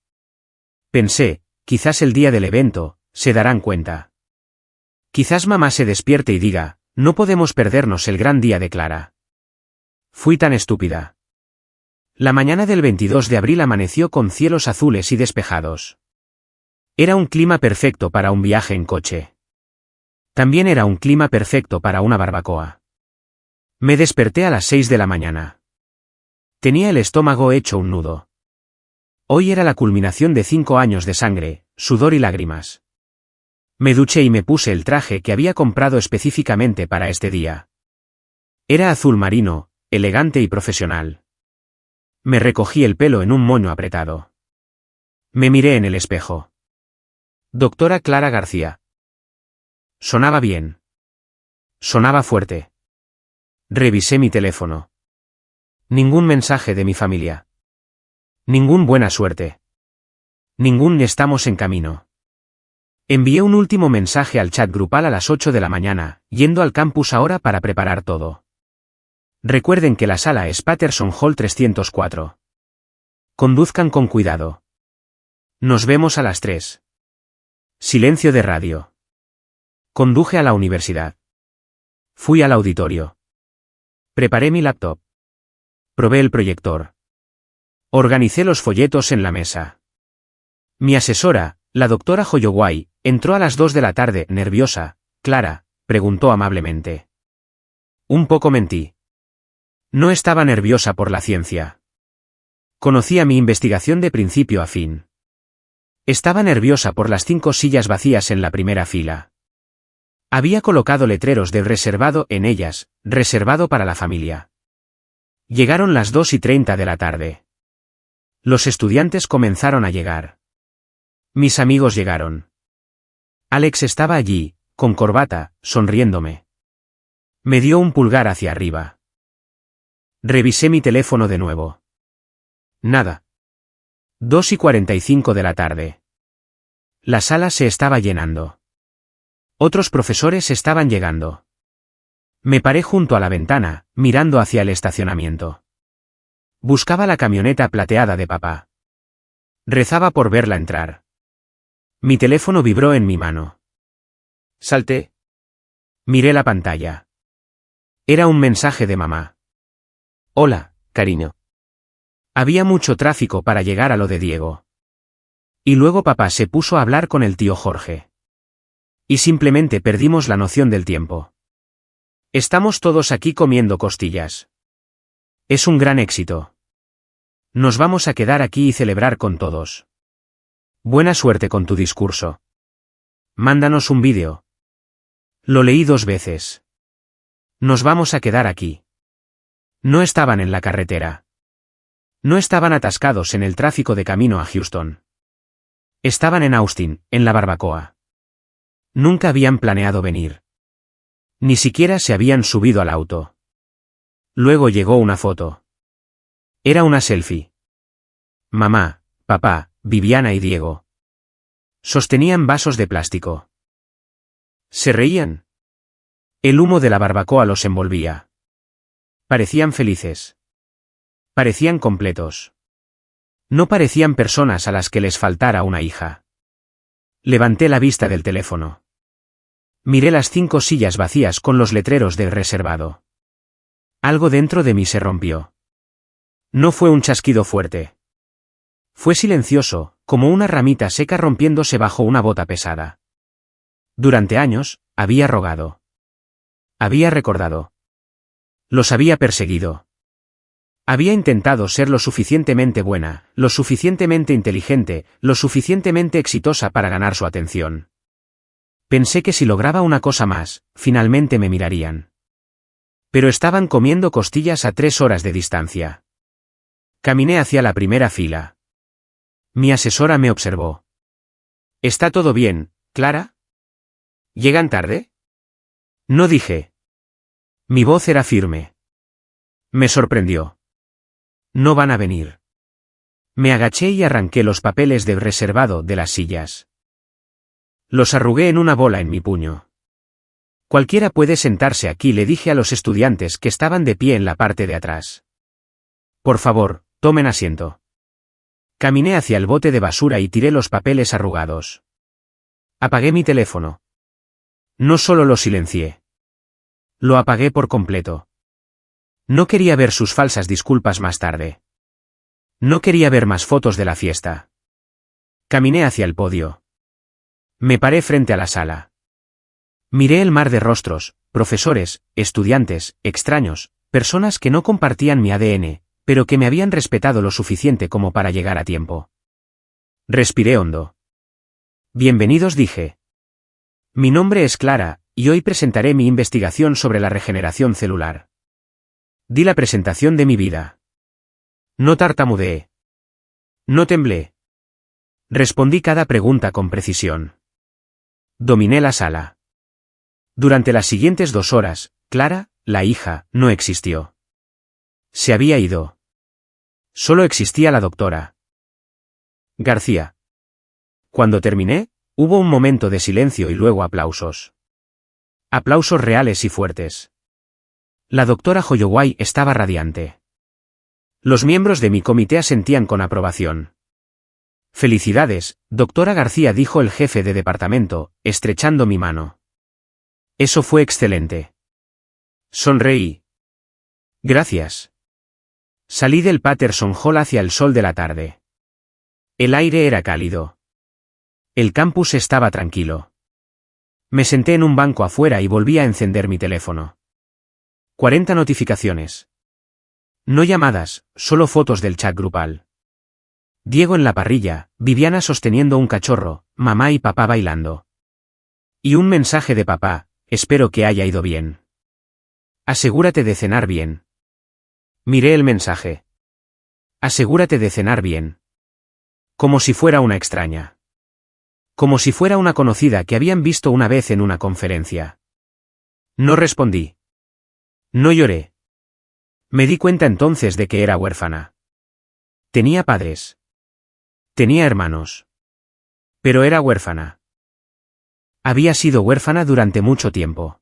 Pensé, quizás el día del evento, se darán cuenta. Quizás mamá se despierte y diga, no podemos perdernos el gran día de Clara. Fui tan estúpida. La mañana del 22 de abril amaneció con cielos azules y despejados. Era un clima perfecto para un viaje en coche. También era un clima perfecto para una barbacoa. Me desperté a las 6 de la mañana. Tenía el estómago hecho un nudo. Hoy era la culminación de 5 años de sangre, sudor y lágrimas. Me duché y me puse el traje que había comprado específicamente para este día. Era azul marino, elegante y profesional. Me recogí el pelo en un moño apretado. Me miré en el espejo. Doctora Clara García. Sonaba bien. Sonaba fuerte. Revisé mi teléfono. Ningún mensaje de mi familia. Ningún buena suerte. Ningún estamos en camino. Envié un último mensaje al chat grupal a las 8 de la mañana, yendo al campus ahora para preparar todo. Recuerden que la sala es Patterson Hall 304. Conduzcan con cuidado. Nos vemos a las 3. Silencio de radio. Conduje a la universidad. Fui al auditorio. Preparé mi laptop. Probé el proyector. Organicé los folletos en la mesa. Mi asesora, la doctora Hoyoway, entró a las 2 de la tarde, nerviosa. Clara, preguntó amablemente. Un poco mentí. No estaba nerviosa por la ciencia. Conocía mi investigación de principio a fin. Estaba nerviosa por las 5 sillas vacías en la primera fila. Había colocado letreros de reservado en ellas, reservado para la familia. Llegaron las 2:30 de la tarde. Los estudiantes comenzaron a llegar. Mis amigos llegaron. Alex estaba allí, con corbata, sonriéndome. Me dio un pulgar hacia arriba. Revisé mi teléfono de nuevo. Nada. 2:45 de la tarde. La sala se estaba llenando. Otros profesores estaban llegando. Me paré junto a la ventana, mirando hacia el estacionamiento. Buscaba la camioneta plateada de papá. Rezaba por verla entrar. Mi teléfono vibró en mi mano. Salté. Miré la pantalla. Era un mensaje de mamá. Hola, cariño. Había mucho tráfico para llegar a lo de Diego. Y luego papá se puso a hablar con el tío Jorge. Y simplemente perdimos la noción del tiempo. Estamos todos aquí comiendo costillas. Es un gran éxito. Nos vamos a quedar aquí y celebrar con todos. Buena suerte con tu discurso. Mándanos un vídeo. Lo leí 2 veces. Nos vamos a quedar aquí. No estaban en la carretera. No estaban atascados en el tráfico de camino a Houston. Estaban en Austin, en la barbacoa. Nunca habían planeado venir. Ni siquiera se habían subido al auto. Luego llegó una foto. Era una selfie. Mamá, papá, Viviana y Diego. Sostenían vasos de plástico. Se reían. El humo de la barbacoa los envolvía. Parecían felices. Parecían completos. No parecían personas a las que les faltara una hija. Levanté la vista del teléfono. Miré las 5 sillas vacías con los letreros de reservado. Algo dentro de mí se rompió. No fue un chasquido fuerte. Fue silencioso, como una ramita seca rompiéndose bajo una bota pesada. Durante años, había rogado. Había recordado. Los había perseguido. Había intentado ser lo suficientemente buena, lo suficientemente inteligente, lo suficientemente exitosa para ganar su atención. Pensé que si lograba una cosa más, finalmente me mirarían. Pero estaban comiendo costillas a 3 horas de distancia. Caminé hacia la primera fila. Mi asesora me observó. ¿Está todo bien, Clara? ¿Llegan tarde? No dije. Mi voz era firme. Me sorprendió. No van a venir. Me agaché y arranqué los papeles de reservado de las sillas. Los arrugué en una bola en mi puño. Cualquiera puede sentarse aquí, le dije a los estudiantes que estaban de pie en la parte de atrás. Por favor, tomen asiento. Caminé hacia el bote de basura y tiré los papeles arrugados. Apagué mi teléfono. No solo lo silencié. Lo apagué por completo. No quería ver sus falsas disculpas más tarde. No quería ver más fotos de la fiesta. Caminé hacia el podio. Me paré frente a la sala. Miré el mar de rostros, profesores, estudiantes, extraños, personas que no compartían mi ADN, pero que me habían respetado lo suficiente como para llegar a tiempo. Respiré hondo. Bienvenidos, dije. Mi nombre es Clara, y hoy presentaré mi investigación sobre la regeneración celular. Di la presentación de mi vida. No tartamudeé. No temblé. Respondí cada pregunta con precisión. Dominé la sala. Durante las siguientes 2 horas, Clara, la hija, no existió. Se había ido. Solo existía la doctora García. Cuando terminé, hubo un momento de silencio y luego aplausos. Aplausos reales y fuertes. La doctora Holloway estaba radiante. Los miembros de mi comité asentían con aprobación. Felicidades, doctora García, dijo el jefe de departamento, estrechando mi mano. Eso fue excelente. Sonreí. Gracias. Salí del Patterson Hall hacia el sol de la tarde. El aire era cálido. El campus estaba tranquilo. Me senté en un banco afuera y volví a encender mi teléfono. 40 notificaciones. No llamadas, solo fotos del chat grupal. Diego en la parrilla, Viviana sosteniendo un cachorro, mamá y papá bailando. Y un mensaje de papá: espero que haya ido bien. Asegúrate de cenar bien. Miré el mensaje. Asegúrate de cenar bien. Como si fuera una extraña. Como si fuera una conocida que habían visto una vez en una conferencia. No respondí. No lloré. Me di cuenta entonces de que era huérfana. Tenía padres. Tenía hermanos. Pero era huérfana. Había sido huérfana durante mucho tiempo.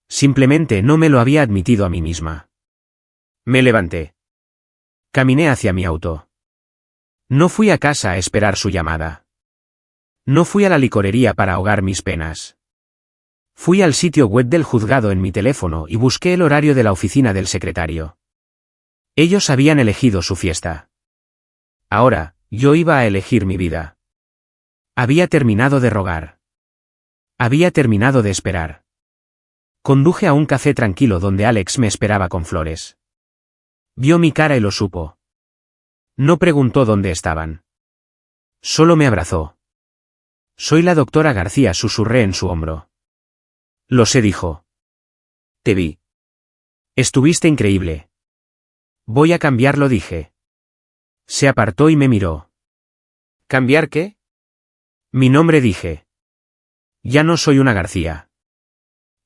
Simplemente no me lo había admitido a mí misma. Me levanté. Caminé hacia mi auto. No fui a casa a esperar su llamada. No fui a la licorería para ahogar mis penas. Fui al sitio web del juzgado en mi teléfono y busqué el horario de la oficina del secretario. Ellos habían elegido su fiesta. Ahora, yo iba a elegir mi vida. Había terminado de rogar. Había terminado de esperar. Conduje a un café tranquilo donde Alex me esperaba con flores. Vio mi cara y lo supo. No preguntó dónde estaban. Solo me abrazó. Soy la doctora García, susurré en su hombro. Lo sé, dijo. Te vi. Estuviste increíble. Voy a cambiarlo, dije. Se apartó y me miró. ¿Cambiar qué? Mi nombre, dije. Ya no soy una García.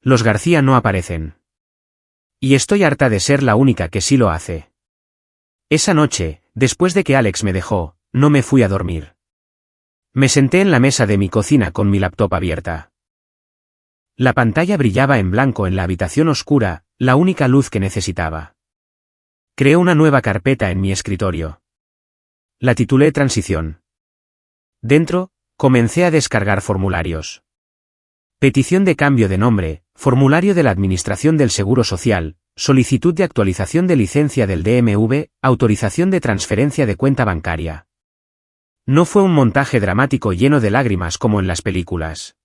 Los García no aparecen. Y estoy harta de ser la única que sí lo hace. Esa noche, después de que Alex me dejó, no me fui a dormir. Me senté en la mesa de mi cocina con mi laptop abierta. La pantalla brillaba en blanco en la habitación oscura, la única luz que necesitaba. Creé una nueva carpeta en mi escritorio. La titulé Transición. Dentro, comencé a descargar formularios. Petición de cambio de nombre, formulario de la Administración del Seguro Social, solicitud de actualización de licencia del DMV, autorización de transferencia de cuenta bancaria. No fue un montaje dramático lleno de lágrimas como en las películas.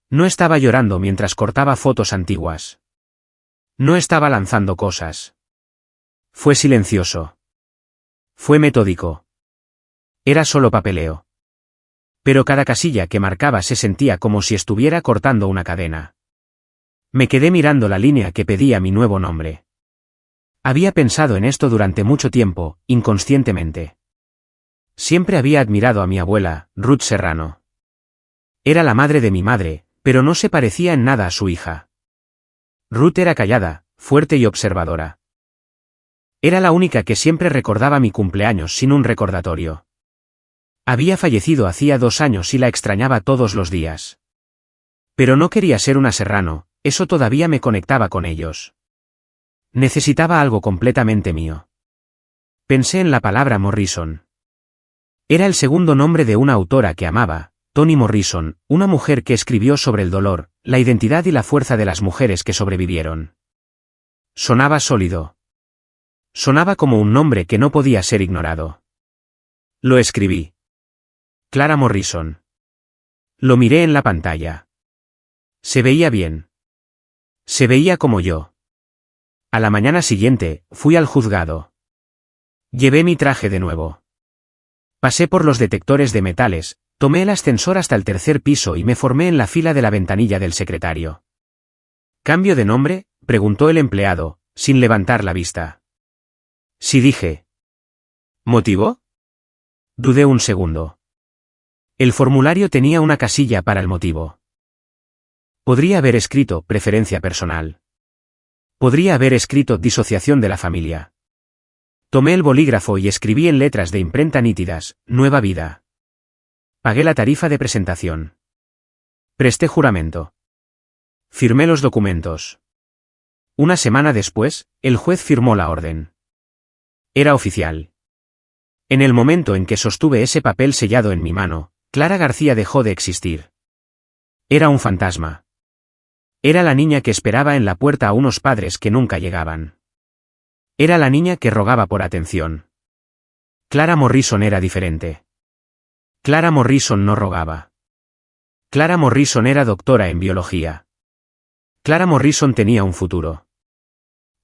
No estaba llorando mientras cortaba fotos antiguas. No estaba lanzando cosas. Fue silencioso. Fue metódico. Era solo papeleo. Pero cada casilla que marcaba se sentía como si estuviera cortando una cadena. Me quedé mirando la línea que pedía mi nuevo nombre. Había pensado en esto durante mucho tiempo, inconscientemente. Siempre había admirado a mi abuela, Ruth Serrano. Era la madre de mi madre, pero no se parecía en nada a su hija. Ruth era callada, fuerte y observadora. Era la única que siempre recordaba mi cumpleaños sin un recordatorio. Había fallecido hacía 2 años y la extrañaba todos los días. Pero no quería ser una Serrano, eso todavía me conectaba con ellos. Necesitaba algo completamente mío. Pensé en la palabra Morrison. Era el segundo nombre de una autora que amaba, Toni Morrison, una mujer que escribió sobre el dolor, la identidad y la fuerza de las mujeres que sobrevivieron. Sonaba sólido. Sonaba como un nombre que no podía ser ignorado. Lo escribí. Clara Morrison. Lo miré en la pantalla. Se veía bien. Se veía como yo. A la mañana siguiente, fui al juzgado. Llevé mi traje de nuevo. Pasé por los detectores de metales, tomé el ascensor hasta el 3er piso y me formé en la fila de la ventanilla del secretario. ¿Cambio de nombre?, preguntó el empleado, sin levantar la vista. Sí, dije. ¿Motivo? Dudé un segundo. El formulario tenía una casilla para el motivo. Podría haber escrito preferencia personal. Podría haber escrito disociación de la familia. Tomé el bolígrafo y escribí en letras de imprenta nítidas, nueva vida. Pagué la tarifa de presentación. Presté juramento. Firmé los documentos. Una semana después, el juez firmó la orden. Era oficial. En el momento en que sostuve ese papel sellado en mi mano, Clara García dejó de existir. Era un fantasma. Era la niña que esperaba en la puerta a unos padres que nunca llegaban. Era la niña que rogaba por atención. Clara Morrison era diferente. Clara Morrison no rogaba. Clara Morrison era doctora en biología. Clara Morrison tenía un futuro.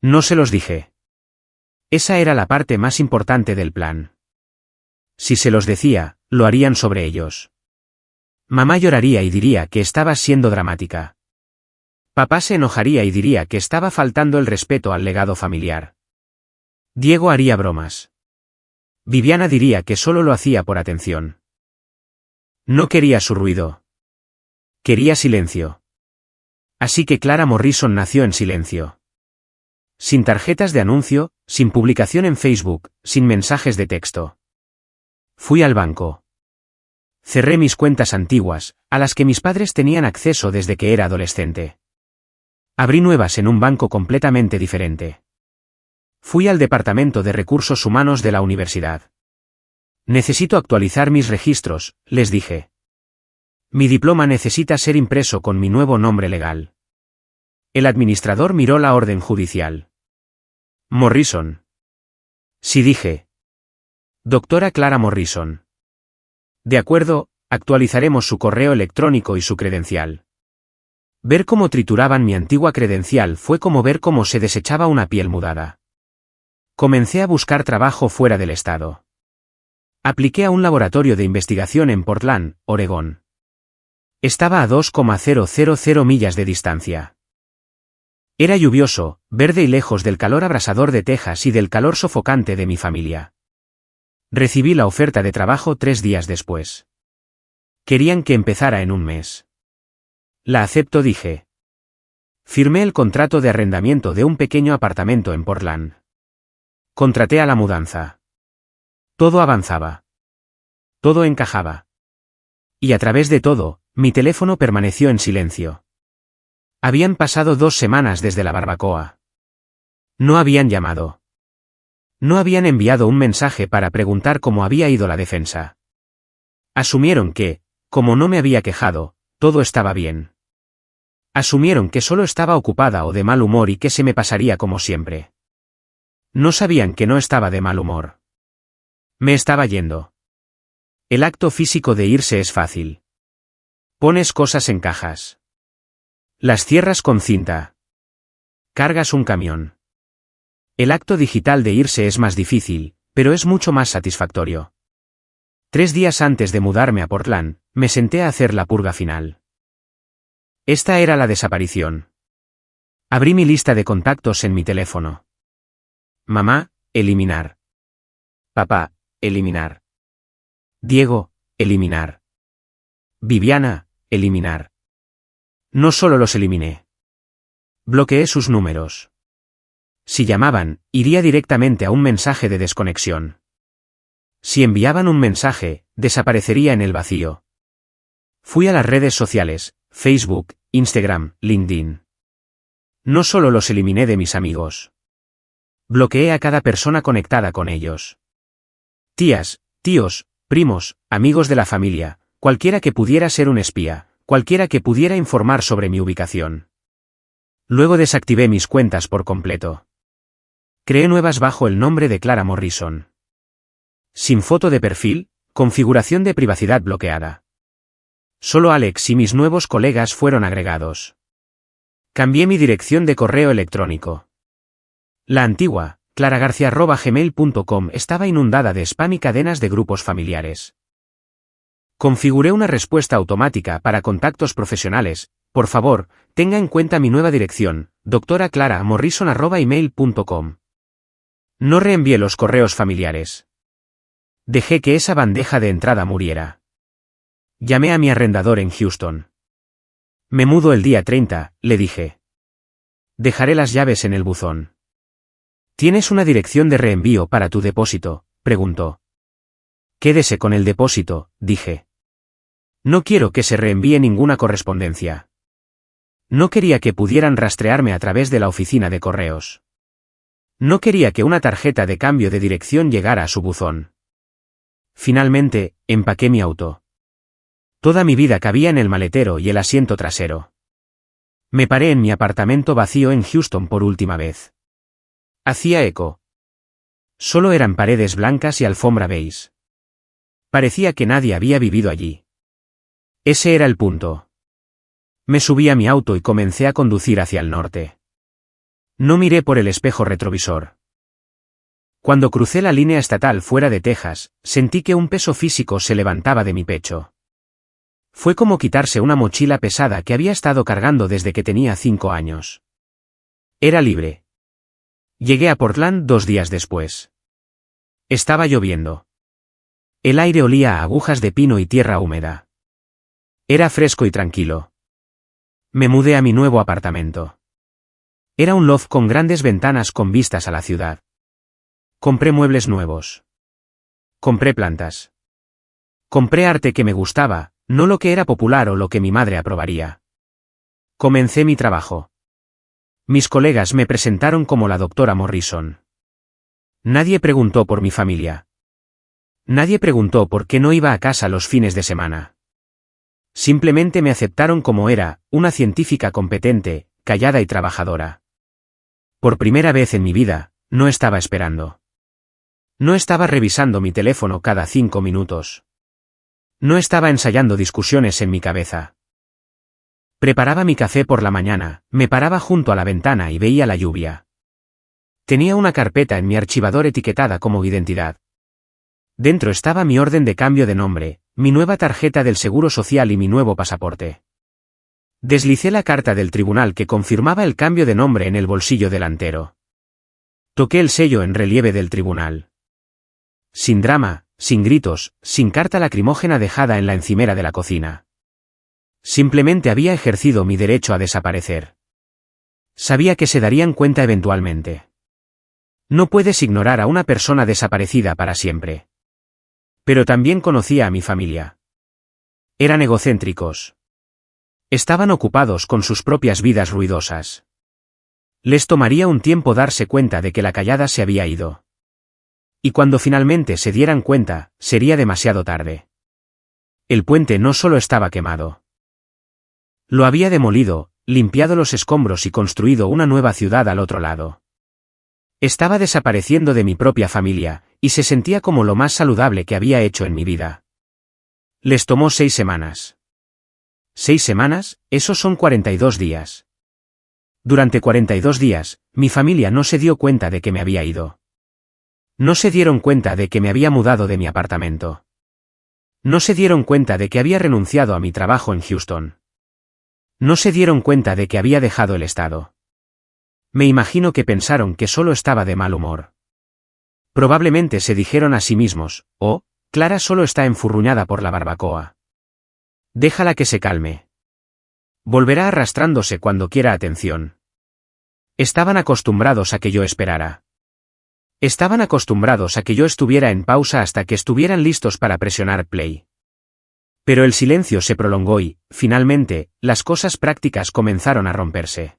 No se los dije. Esa era la parte más importante del plan. Si se los decía, lo harían sobre ellos. Mamá lloraría y diría que estaba siendo dramática. Papá se enojaría y diría que estaba faltando el respeto al legado familiar. Diego haría bromas. Viviana diría que solo lo hacía por atención. No quería su ruido. Quería silencio. Así que Clara Morrison nació en silencio. Sin tarjetas de anuncio, sin publicación en Facebook, sin mensajes de texto. Fui al banco. Cerré mis cuentas antiguas, a las que mis padres tenían acceso desde que era adolescente. Abrí nuevas en un banco completamente diferente. Fui al Departamento de Recursos Humanos de la universidad. Necesito actualizar mis registros, les dije. Mi diploma necesita ser impreso con mi nuevo nombre legal. El administrador miró la orden judicial. Morrison. Sí, dije. Doctora Clara Morrison. De acuerdo, actualizaremos su correo electrónico y su credencial. Ver cómo trituraban mi antigua credencial fue como ver cómo se desechaba una piel mudada. Comencé a buscar trabajo fuera del estado. Apliqué a un laboratorio de investigación en Portland, Oregón. Estaba a 2,000 millas de distancia. Era lluvioso, verde y lejos del calor abrasador de Texas y del calor sofocante de mi familia. Recibí la oferta de trabajo 3 días después. Querían que empezara en un mes. La acepto, dije. Firmé el contrato de arrendamiento de un pequeño apartamento en Portland. Contraté a la mudanza. Todo avanzaba. Todo encajaba. Y a través de todo, mi teléfono permaneció en silencio. Habían pasado 2 semanas desde la barbacoa. No habían llamado. No habían enviado un mensaje para preguntar cómo había ido la defensa. Asumieron que, como no me había quejado, todo estaba bien. Asumieron que solo estaba ocupada o de mal humor y que se me pasaría como siempre. No sabían que no estaba de mal humor. Me estaba yendo. El acto físico de irse es fácil. Pones cosas en cajas. Las cierras con cinta. Cargas un camión. El acto digital de irse es más difícil, pero es mucho más satisfactorio. 3 días antes de mudarme a Portland, me senté a hacer la purga final. Esta era la desaparición. Abrí mi lista de contactos en mi teléfono. Mamá, eliminar. Papá, eliminar. Diego, eliminar. Viviana, eliminar. No solo los eliminé. Bloqueé sus números. Si llamaban, iría directamente a un mensaje de desconexión. Si enviaban un mensaje, desaparecería en el vacío. Fui a las redes sociales, Facebook, Instagram, LinkedIn. No solo los eliminé de mis amigos. Bloqueé a cada persona conectada con ellos. Tías, tíos, primos, amigos de la familia, cualquiera que pudiera ser un espía, cualquiera que pudiera informar sobre mi ubicación. Luego desactivé mis cuentas por completo. Creé nuevas bajo el nombre de Clara Morrison. Sin foto de perfil, configuración de privacidad bloqueada. Solo Alex y mis nuevos colegas fueron agregados. Cambié mi dirección de correo electrónico. La antigua, claragarcia@gmail.com, estaba inundada de spam y cadenas de grupos familiares. Configuré una respuesta automática para contactos profesionales. Por favor, tenga en cuenta mi nueva dirección, doctoraclara.morrison@email.com. No reenvié los correos familiares. Dejé que esa bandeja de entrada muriera. Llamé a mi arrendador en Houston. Me mudo el día 30, le dije. Dejaré las llaves en el buzón. ¿Tienes una dirección de reenvío para tu depósito?, preguntó. Quédese con el depósito, dije. No quiero que se reenvíe ninguna correspondencia. No quería que pudieran rastrearme a través de la oficina de correos. No quería que una tarjeta de cambio de dirección llegara a su buzón. Finalmente, empaqué mi auto. Toda mi vida cabía en el maletero y el asiento trasero. Me paré en mi apartamento vacío en Houston por última vez. Hacía eco. Solo eran paredes blancas y alfombra beige. Parecía que nadie había vivido allí. Ese era el punto. Me subí a mi auto y comencé a conducir hacia el norte. No miré por el espejo retrovisor. Cuando crucé la línea estatal fuera de Texas, sentí que un peso físico se levantaba de mi pecho. Fue como quitarse una mochila pesada que había estado cargando desde que tenía 5 años. Era libre. Llegué a Portland 2 días después. Estaba lloviendo. El aire olía a agujas de pino y tierra húmeda. Era fresco y tranquilo. Me mudé a mi nuevo apartamento. Era un loft con grandes ventanas con vistas a la ciudad. Compré muebles nuevos. Compré plantas. Compré arte que me gustaba, no lo que era popular o lo que mi madre aprobaría. Comencé mi trabajo. Mis colegas me presentaron como la doctora Morrison. Nadie preguntó por mi familia. Nadie preguntó por qué no iba a casa los fines de semana. Simplemente me aceptaron como era, una científica competente, callada y trabajadora. Por primera vez en mi vida, no estaba esperando. No estaba revisando mi teléfono cada 5 minutos. No estaba ensayando discusiones en mi cabeza. Preparaba mi café por la mañana, me paraba junto a la ventana y veía la lluvia. Tenía una carpeta en mi archivador etiquetada como identidad. Dentro estaba mi orden de cambio de nombre, mi nueva tarjeta del Seguro Social y mi nuevo pasaporte. Deslicé la carta del tribunal que confirmaba el cambio de nombre en el bolsillo delantero. Toqué el sello en relieve del tribunal. Sin drama, sin gritos, sin carta lacrimógena dejada en la encimera de la cocina. Simplemente había ejercido mi derecho a desaparecer. Sabía que se darían cuenta eventualmente. No puedes ignorar a una persona desaparecida para siempre. Pero también conocía a mi familia. Eran egocéntricos. Estaban ocupados con sus propias vidas ruidosas. Les tomaría un tiempo darse cuenta de que la callada se había ido. Y cuando finalmente se dieran cuenta, sería demasiado tarde. El puente no solo estaba quemado. Lo había demolido, limpiado los escombros y construido una nueva ciudad al otro lado. Estaba desapareciendo de mi propia familia, y se sentía como lo más saludable que había hecho en mi vida. Les tomó 6 semanas. 6 semanas, esos son 42 días. Durante 42 días, mi familia no se dio cuenta de que me había ido. No se dieron cuenta de que me había mudado de mi apartamento. No se dieron cuenta de que había renunciado a mi trabajo en Houston. No se dieron cuenta de que había dejado el estado. Me imagino que pensaron que solo estaba de mal humor. Probablemente se dijeron a sí mismos, oh, Clara solo está enfurruñada por la barbacoa. Déjala que se calme. Volverá arrastrándose cuando quiera atención. Estaban acostumbrados a que yo esperara. Estaban acostumbrados a que yo estuviera en pausa hasta que estuvieran listos para presionar play. Pero el silencio se prolongó y, finalmente, las cosas prácticas comenzaron a romperse.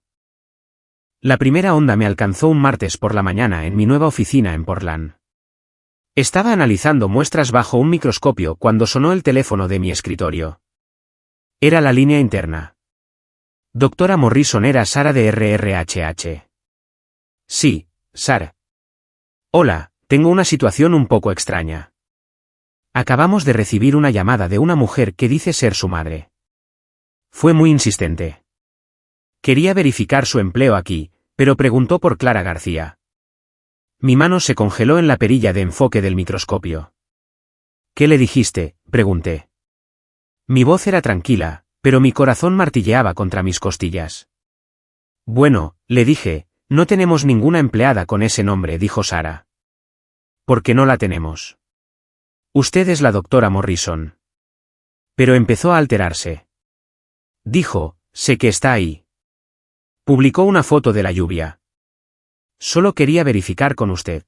La primera onda me alcanzó un martes por la mañana en mi nueva oficina en Portland. Estaba analizando muestras bajo un microscopio cuando sonó el teléfono de mi escritorio. Era la línea interna. Doctora Morrison, era Sara de RRHH. Sí, Sara. Hola, tengo una situación un poco extraña. Acabamos de recibir una llamada de una mujer que dice ser su madre. Fue muy insistente. Quería verificar su empleo aquí, pero preguntó por Clara García. Mi mano se congeló en la perilla de enfoque del microscopio. ¿Qué le dijiste?, pregunté. Mi voz era tranquila, pero mi corazón martilleaba contra mis costillas. Bueno, le dije, no tenemos ninguna empleada con ese nombre, dijo Sara. ¿Por qué no la tenemos? Usted es la doctora Morrison. Pero empezó a alterarse. Dijo, sé que está ahí. Publicó una foto de la lluvia. Solo quería verificar con usted.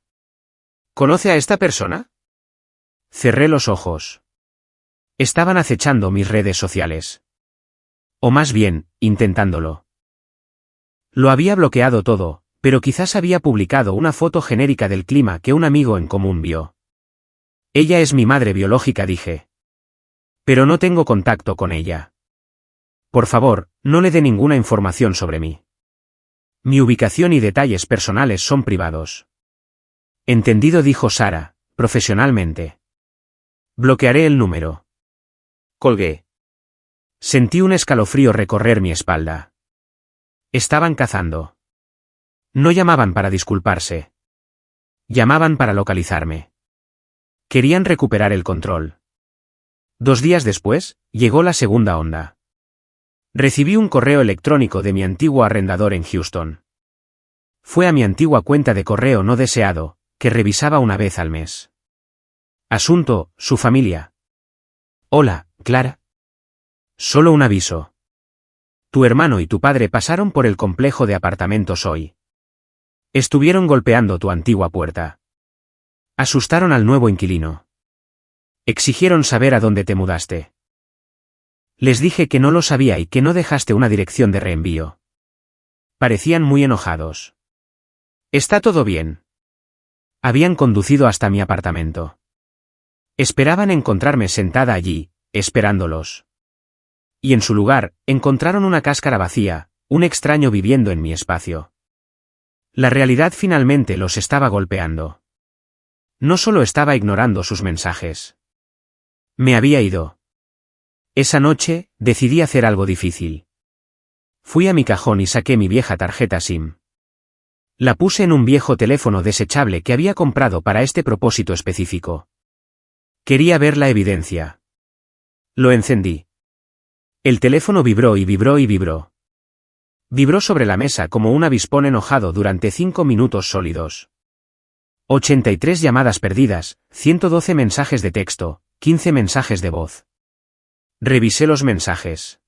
¿Conoce a esta persona? Cerré los ojos. Estaban acechando mis redes sociales. O más bien, intentándolo. Lo había bloqueado todo, pero quizás había publicado una foto genérica del clima que un amigo en común vio. Ella es mi madre biológica, dije. Pero no tengo contacto con ella. Por favor, no le dé ninguna información sobre mí. Mi ubicación y detalles personales son privados. Entendido, dijo Sara, profesionalmente. Bloquearé el número. Colgué. Sentí un escalofrío recorrer mi espalda. Estaban cazando. No llamaban para disculparse. Llamaban para localizarme. Querían recuperar el control. 2 días después, llegó la segunda onda. Recibí un correo electrónico de mi antiguo arrendador en Houston. Fue a mi antigua cuenta de correo no deseado, que revisaba una vez al mes. Asunto, su familia. Hola, Clara. Solo un aviso. Tu hermano y tu padre pasaron por el complejo de apartamentos hoy. Estuvieron golpeando tu antigua puerta. Asustaron al nuevo inquilino. Exigieron saber a dónde te mudaste. Les dije que no lo sabía y que no dejaste una dirección de reenvío. Parecían muy enojados. ¿Está todo bien? Habían conducido hasta mi apartamento. Esperaban encontrarme sentada allí, esperándolos. Y en su lugar, encontraron una cáscara vacía, un extraño viviendo en mi espacio. La realidad finalmente los estaba golpeando. No solo estaba ignorando sus mensajes. Me había ido. Esa noche, decidí hacer algo difícil. Fui a mi cajón y saqué mi vieja tarjeta SIM. La puse en un viejo teléfono desechable que había comprado para este propósito específico. Quería ver la evidencia. Lo encendí. El teléfono vibró y vibró y vibró. Vibró sobre la mesa como un avispón enojado durante 5 minutos sólidos. 83 llamadas perdidas, 112 mensajes de texto, 15 mensajes de voz. Revisé los mensajes.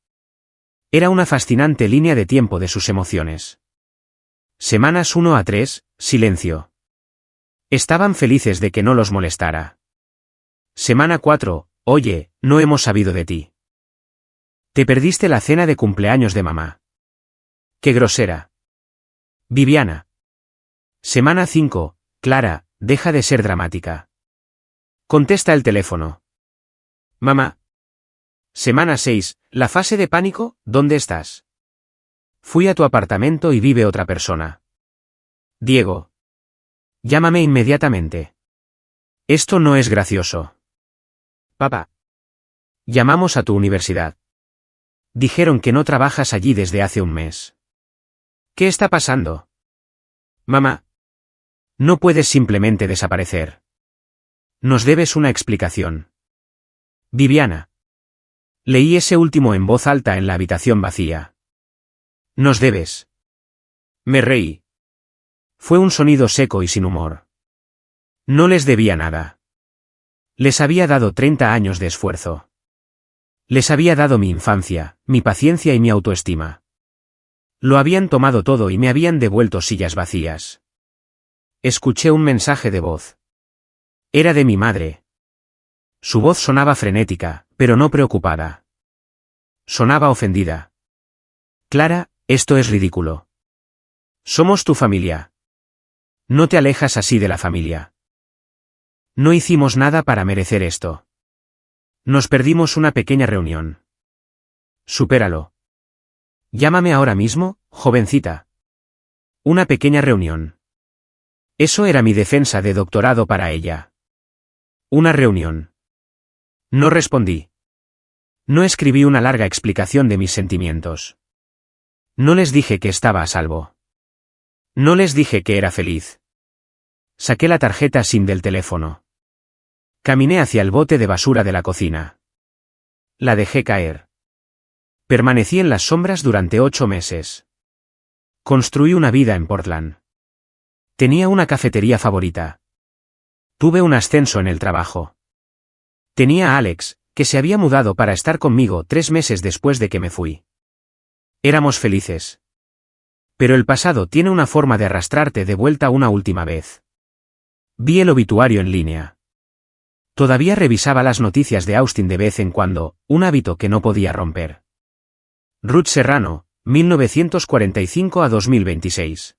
Era una fascinante línea de tiempo de sus emociones. Semanas 1 a 3, silencio. Estaban felices de que no los molestara. Semana 4, oye, no hemos sabido de ti. Te perdiste la cena de cumpleaños de mamá. Qué grosera. Viviana. Semana 5, Clara, deja de ser dramática. Contesta el teléfono. Mamá. Semana 6, la fase de pánico, ¿dónde estás? Fui a tu apartamento y vive otra persona. Diego. Llámame inmediatamente. Esto no es gracioso. Papá. Llamamos a tu universidad. Dijeron que no trabajas allí desde hace un mes. ¿Qué está pasando? Mamá. No puedes simplemente desaparecer. Nos debes una explicación. Viviana. Leí ese último en voz alta en la habitación vacía. Nos debes. Me reí. Fue un sonido seco y sin humor. No les debía nada. Les había dado 30 años de esfuerzo. Les había dado mi infancia, mi paciencia y mi autoestima. Lo habían tomado todo y me habían devuelto sillas vacías. Escuché un mensaje de voz. Era de mi madre. Su voz sonaba frenética, pero no preocupada. Sonaba ofendida. Clara, esto es ridículo. Somos tu familia. No te alejas así de la familia. No hicimos nada para merecer esto. Nos perdimos una pequeña reunión. Supéralo. Llámame ahora mismo, jovencita. Una pequeña reunión. Eso era mi defensa de doctorado para ella. Una reunión. No respondí. No escribí una larga explicación de mis sentimientos. No les dije que estaba a salvo. No les dije que era feliz. Saqué la tarjeta SIM del teléfono. Caminé hacia el bote de basura de la cocina. La dejé caer. Permanecí en las sombras durante 8 meses. Construí una vida en Portland. Tenía una cafetería favorita. Tuve un ascenso en el trabajo. Tenía a Alex, que se había mudado para estar conmigo 3 meses después de que me fui. Éramos felices. Pero el pasado tiene una forma de arrastrarte de vuelta una última vez. Vi el obituario en línea. Todavía revisaba las noticias de Austin de vez en cuando, un hábito que no podía romper. Ruth Serrano, 1945 a 2026.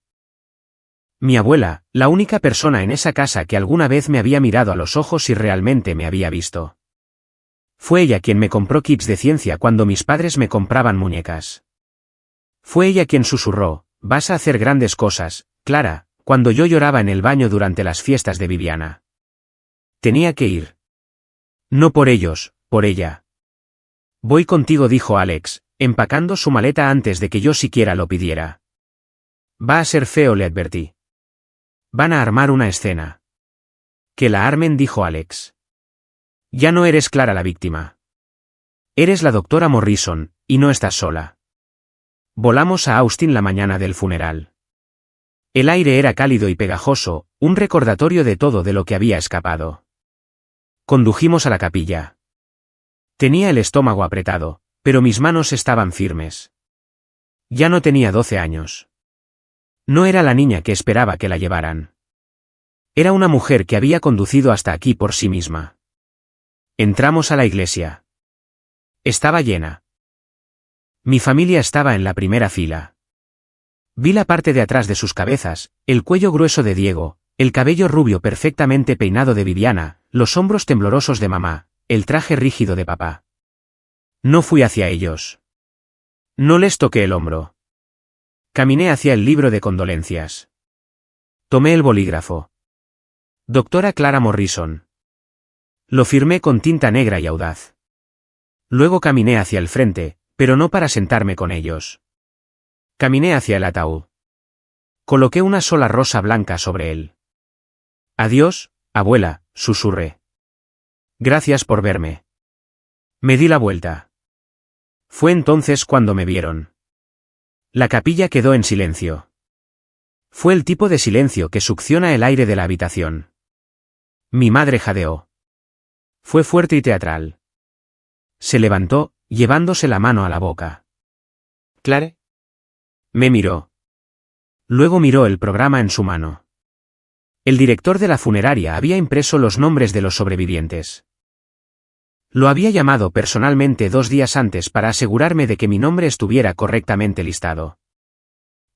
Mi abuela, la única persona en esa casa que alguna vez me había mirado a los ojos y realmente me había visto. Fue ella quien me compró kits de ciencia cuando mis padres me compraban muñecas. Fue ella quien susurró, vas a hacer grandes cosas, Clara, cuando yo lloraba en el baño durante las fiestas de Viviana. Tenía que ir. No por ellos, por ella. Voy contigo, dijo Alex, empacando su maleta antes de que yo siquiera lo pidiera. Va a ser feo, le advertí. Van a armar una escena. Que la armen, dijo Alex. Ya no eres Clara la víctima. Eres la doctora Morrison, y no estás sola. Volamos a Austin la mañana del funeral. El aire era cálido y pegajoso, un recordatorio de todo de lo que había escapado. Condujimos a la capilla. Tenía el estómago apretado, pero mis manos estaban firmes. Ya no tenía 12 años. No era la niña que esperaba que la llevaran. Era una mujer que había conducido hasta aquí por sí misma. Entramos a la iglesia. Estaba llena. Mi familia estaba en la primera fila. Vi la parte de atrás de sus cabezas, el cuello grueso de Diego, el cabello rubio perfectamente peinado de Viviana, los hombros temblorosos de mamá, el traje rígido de papá. No fui hacia ellos. No les toqué el hombro. Caminé hacia el libro de condolencias. Tomé el bolígrafo. Doctora Clara Morrison. Lo firmé con tinta negra y audaz. Luego caminé hacia el frente, pero no para sentarme con ellos. Caminé hacia el ataúd. Coloqué una sola rosa blanca sobre él. Adiós, abuela, susurré. Gracias por verme. Me di la vuelta. Fue entonces cuando me vieron. La capilla quedó en silencio. Fue el tipo de silencio que succiona el aire de la habitación. Mi madre jadeó. Fue fuerte y teatral. Se levantó, llevándose la mano a la boca. ¿Clare? Me miró. Luego miró el programa en su mano. El director de la funeraria había impreso los nombres de los sobrevivientes. Lo había llamado personalmente 2 días antes para asegurarme de que mi nombre estuviera correctamente listado.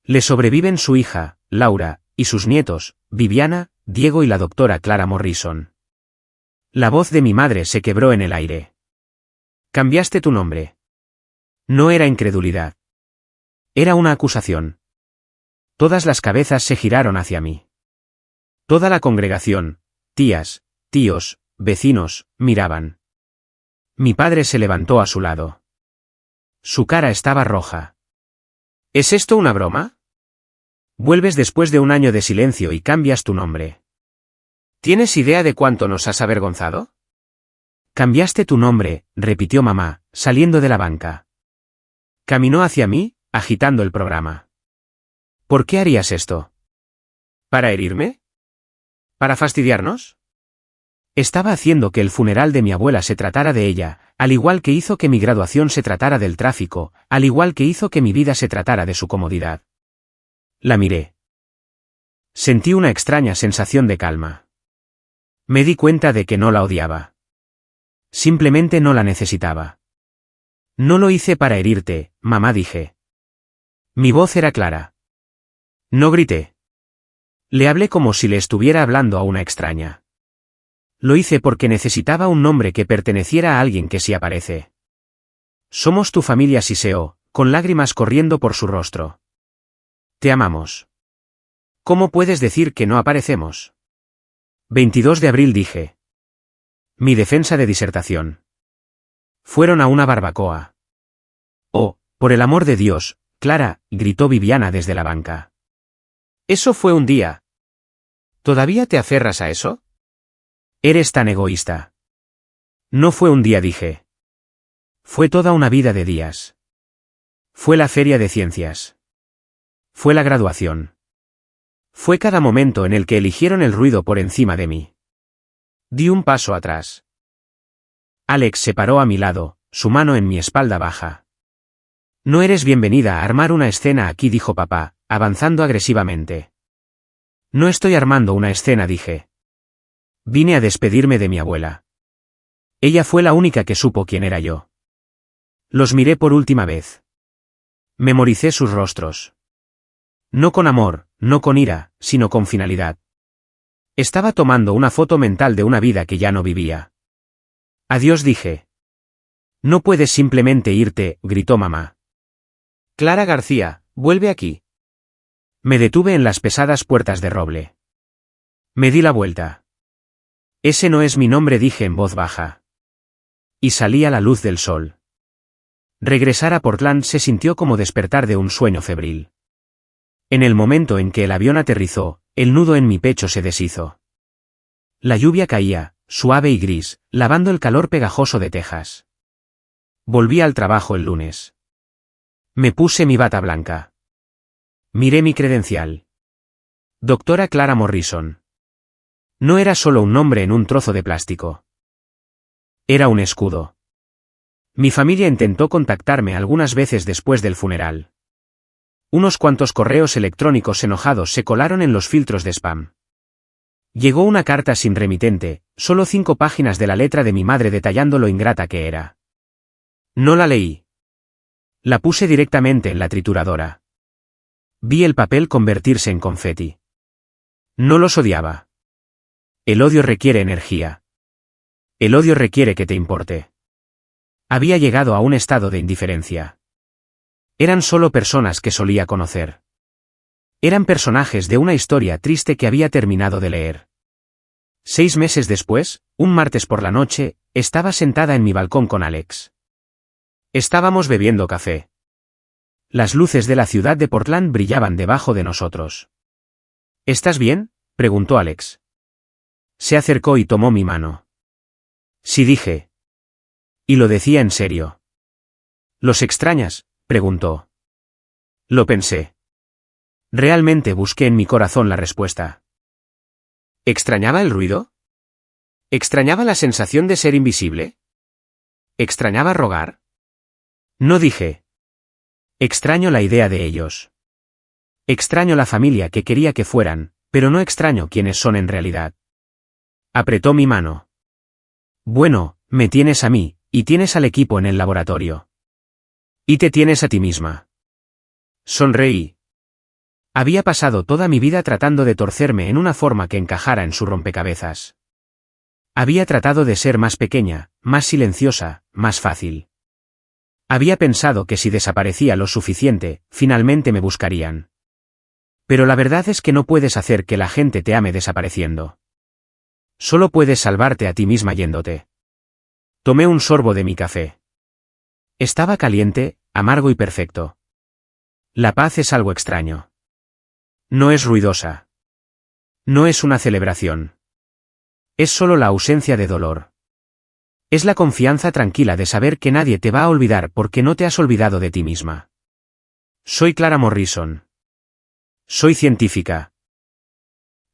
Le sobreviven su hija, Laura, y sus nietos, Viviana, Diego y la doctora Clara Morrison. La voz de mi madre se quebró en el aire. ¿Cambiaste tu nombre? No era incredulidad. Era una acusación. Todas las cabezas se giraron hacia mí. Toda la congregación, tías, tíos, vecinos, miraban. Mi padre se levantó a su lado. Su cara estaba roja. ¿Es esto una broma? Vuelves después de un año de silencio y cambias tu nombre. ¿Tienes idea de cuánto nos has avergonzado? Cambiaste tu nombre, repitió mamá, saliendo de la banca. Caminó hacia mí, agitando el programa. ¿Por qué harías esto? ¿Para herirme? ¿Para fastidiarnos? Estaba haciendo que el funeral de mi abuela se tratara de ella, al igual que hizo que mi graduación se tratara del tráfico, al igual que hizo que mi vida se tratara de su comodidad. La miré. Sentí una extraña sensación de calma. Me di cuenta de que no la odiaba. Simplemente no la necesitaba. No lo hice para herirte, mamá, dije. Mi voz era clara. No grité. Le hablé como si le estuviera hablando a una extraña. Lo hice porque necesitaba un nombre que perteneciera a alguien que sí aparece. Somos tu familia, siseó, con lágrimas corriendo por su rostro. Te amamos. ¿Cómo puedes decir que no aparecemos? 22 de abril, dije. Mi defensa de disertación. Fueron a una barbacoa. Oh, por el amor de Dios, Clara, gritó Viviana desde la banca. Eso fue un día. ¿Todavía te aferras a eso? Eres tan egoísta. No fue un día, dije. Fue toda una vida de días. Fue la feria de ciencias. Fue la graduación. Fue cada momento en el que eligieron el ruido por encima de mí. Di un paso atrás. Alex se paró a mi lado, su mano en mi espalda baja. No eres bienvenida a armar una escena aquí, dijo papá, avanzando agresivamente. No estoy armando una escena, dije. Vine a despedirme de mi abuela. Ella fue la única que supo quién era yo. Los miré por última vez. Memoricé sus rostros. No con amor, no con ira, sino con finalidad. Estaba tomando una foto mental de una vida que ya no vivía. Adiós, dije. No puedes simplemente irte, gritó mamá. Clara García, vuelve aquí. Me detuve en las pesadas puertas de roble. Me di la vuelta. Ese no es mi nombre, dije en voz baja. Y salí a la luz del sol. Regresar a Portland se sintió como despertar de un sueño febril. En el momento en que el avión aterrizó, el nudo en mi pecho se deshizo. La lluvia caía, suave y gris, lavando el calor pegajoso de Texas. Volví al trabajo el lunes. Me puse mi bata blanca. Miré mi credencial. Doctora Clara Morrison. No era solo un nombre en un trozo de plástico. Era un escudo. Mi familia intentó contactarme algunas veces después del funeral. Unos cuantos correos electrónicos enojados se colaron en los filtros de spam. Llegó una carta sin remitente, solo 5 páginas de la letra de mi madre detallando lo ingrata que era. No la leí. La puse directamente en la trituradora. Vi el papel convertirse en confeti. No los odiaba. El odio requiere energía. El odio requiere que te importe. Había llegado a un estado de indiferencia. Eran solo personas que solía conocer. Eran personajes de una historia triste que había terminado de leer. 6 meses después, un martes por la noche, estaba sentada en mi balcón con Alex. Estábamos bebiendo café. Las luces de la ciudad de Portland brillaban debajo de nosotros. ¿Estás bien?, preguntó Alex. Se acercó y tomó mi mano. Sí, dije. Y lo decía en serio. ¿Los extrañas?, preguntó. Lo pensé. Realmente busqué en mi corazón la respuesta. ¿Extrañaba el ruido? ¿Extrañaba la sensación de ser invisible? ¿Extrañaba rogar? No, dije. Extraño la idea de ellos. Extraño la familia que quería que fueran, pero no extraño quiénes son en realidad. Apretó mi mano. Bueno, me tienes a mí, y tienes al equipo en el laboratorio. Y te tienes a ti misma. Sonreí. Había pasado toda mi vida tratando de torcerme en una forma que encajara en su rompecabezas. Había tratado de ser más pequeña, más silenciosa, más fácil. Había pensado que si desaparecía lo suficiente, finalmente me buscarían. Pero la verdad es que no puedes hacer que la gente te ame desapareciendo. Solo puedes salvarte a ti misma yéndote. Tomé un sorbo de mi café. Estaba caliente, amargo y perfecto. La paz es algo extraño. No es ruidosa. No es una celebración. Es solo la ausencia de dolor. Es la confianza tranquila de saber que nadie te va a olvidar porque no te has olvidado de ti misma. Soy Clara Morrison. Soy científica.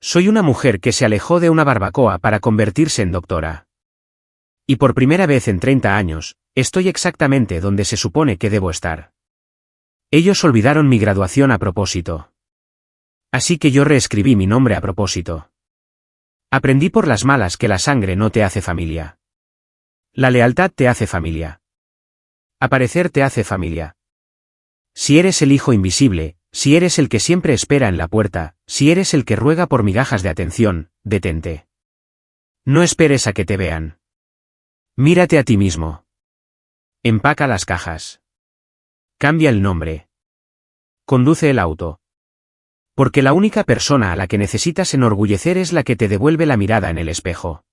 Soy una mujer que se alejó de una barbacoa para convertirse en doctora. Y por primera vez en 30 años, estoy exactamente donde se supone que debo estar. Ellos olvidaron mi graduación a propósito. Así que yo reescribí mi nombre a propósito. Aprendí por las malas que la sangre no te hace familia. La lealtad te hace familia. Aparecer te hace familia. Si eres el hijo invisible, si eres el que siempre espera en la puerta, si eres el que ruega por migajas de atención, detente. No esperes a que te vean. Mírate a ti mismo. Empaca las cajas. Cambia el nombre. Conduce el auto. Porque la única persona a la que necesitas enorgullecer es la que te devuelve la mirada en el espejo.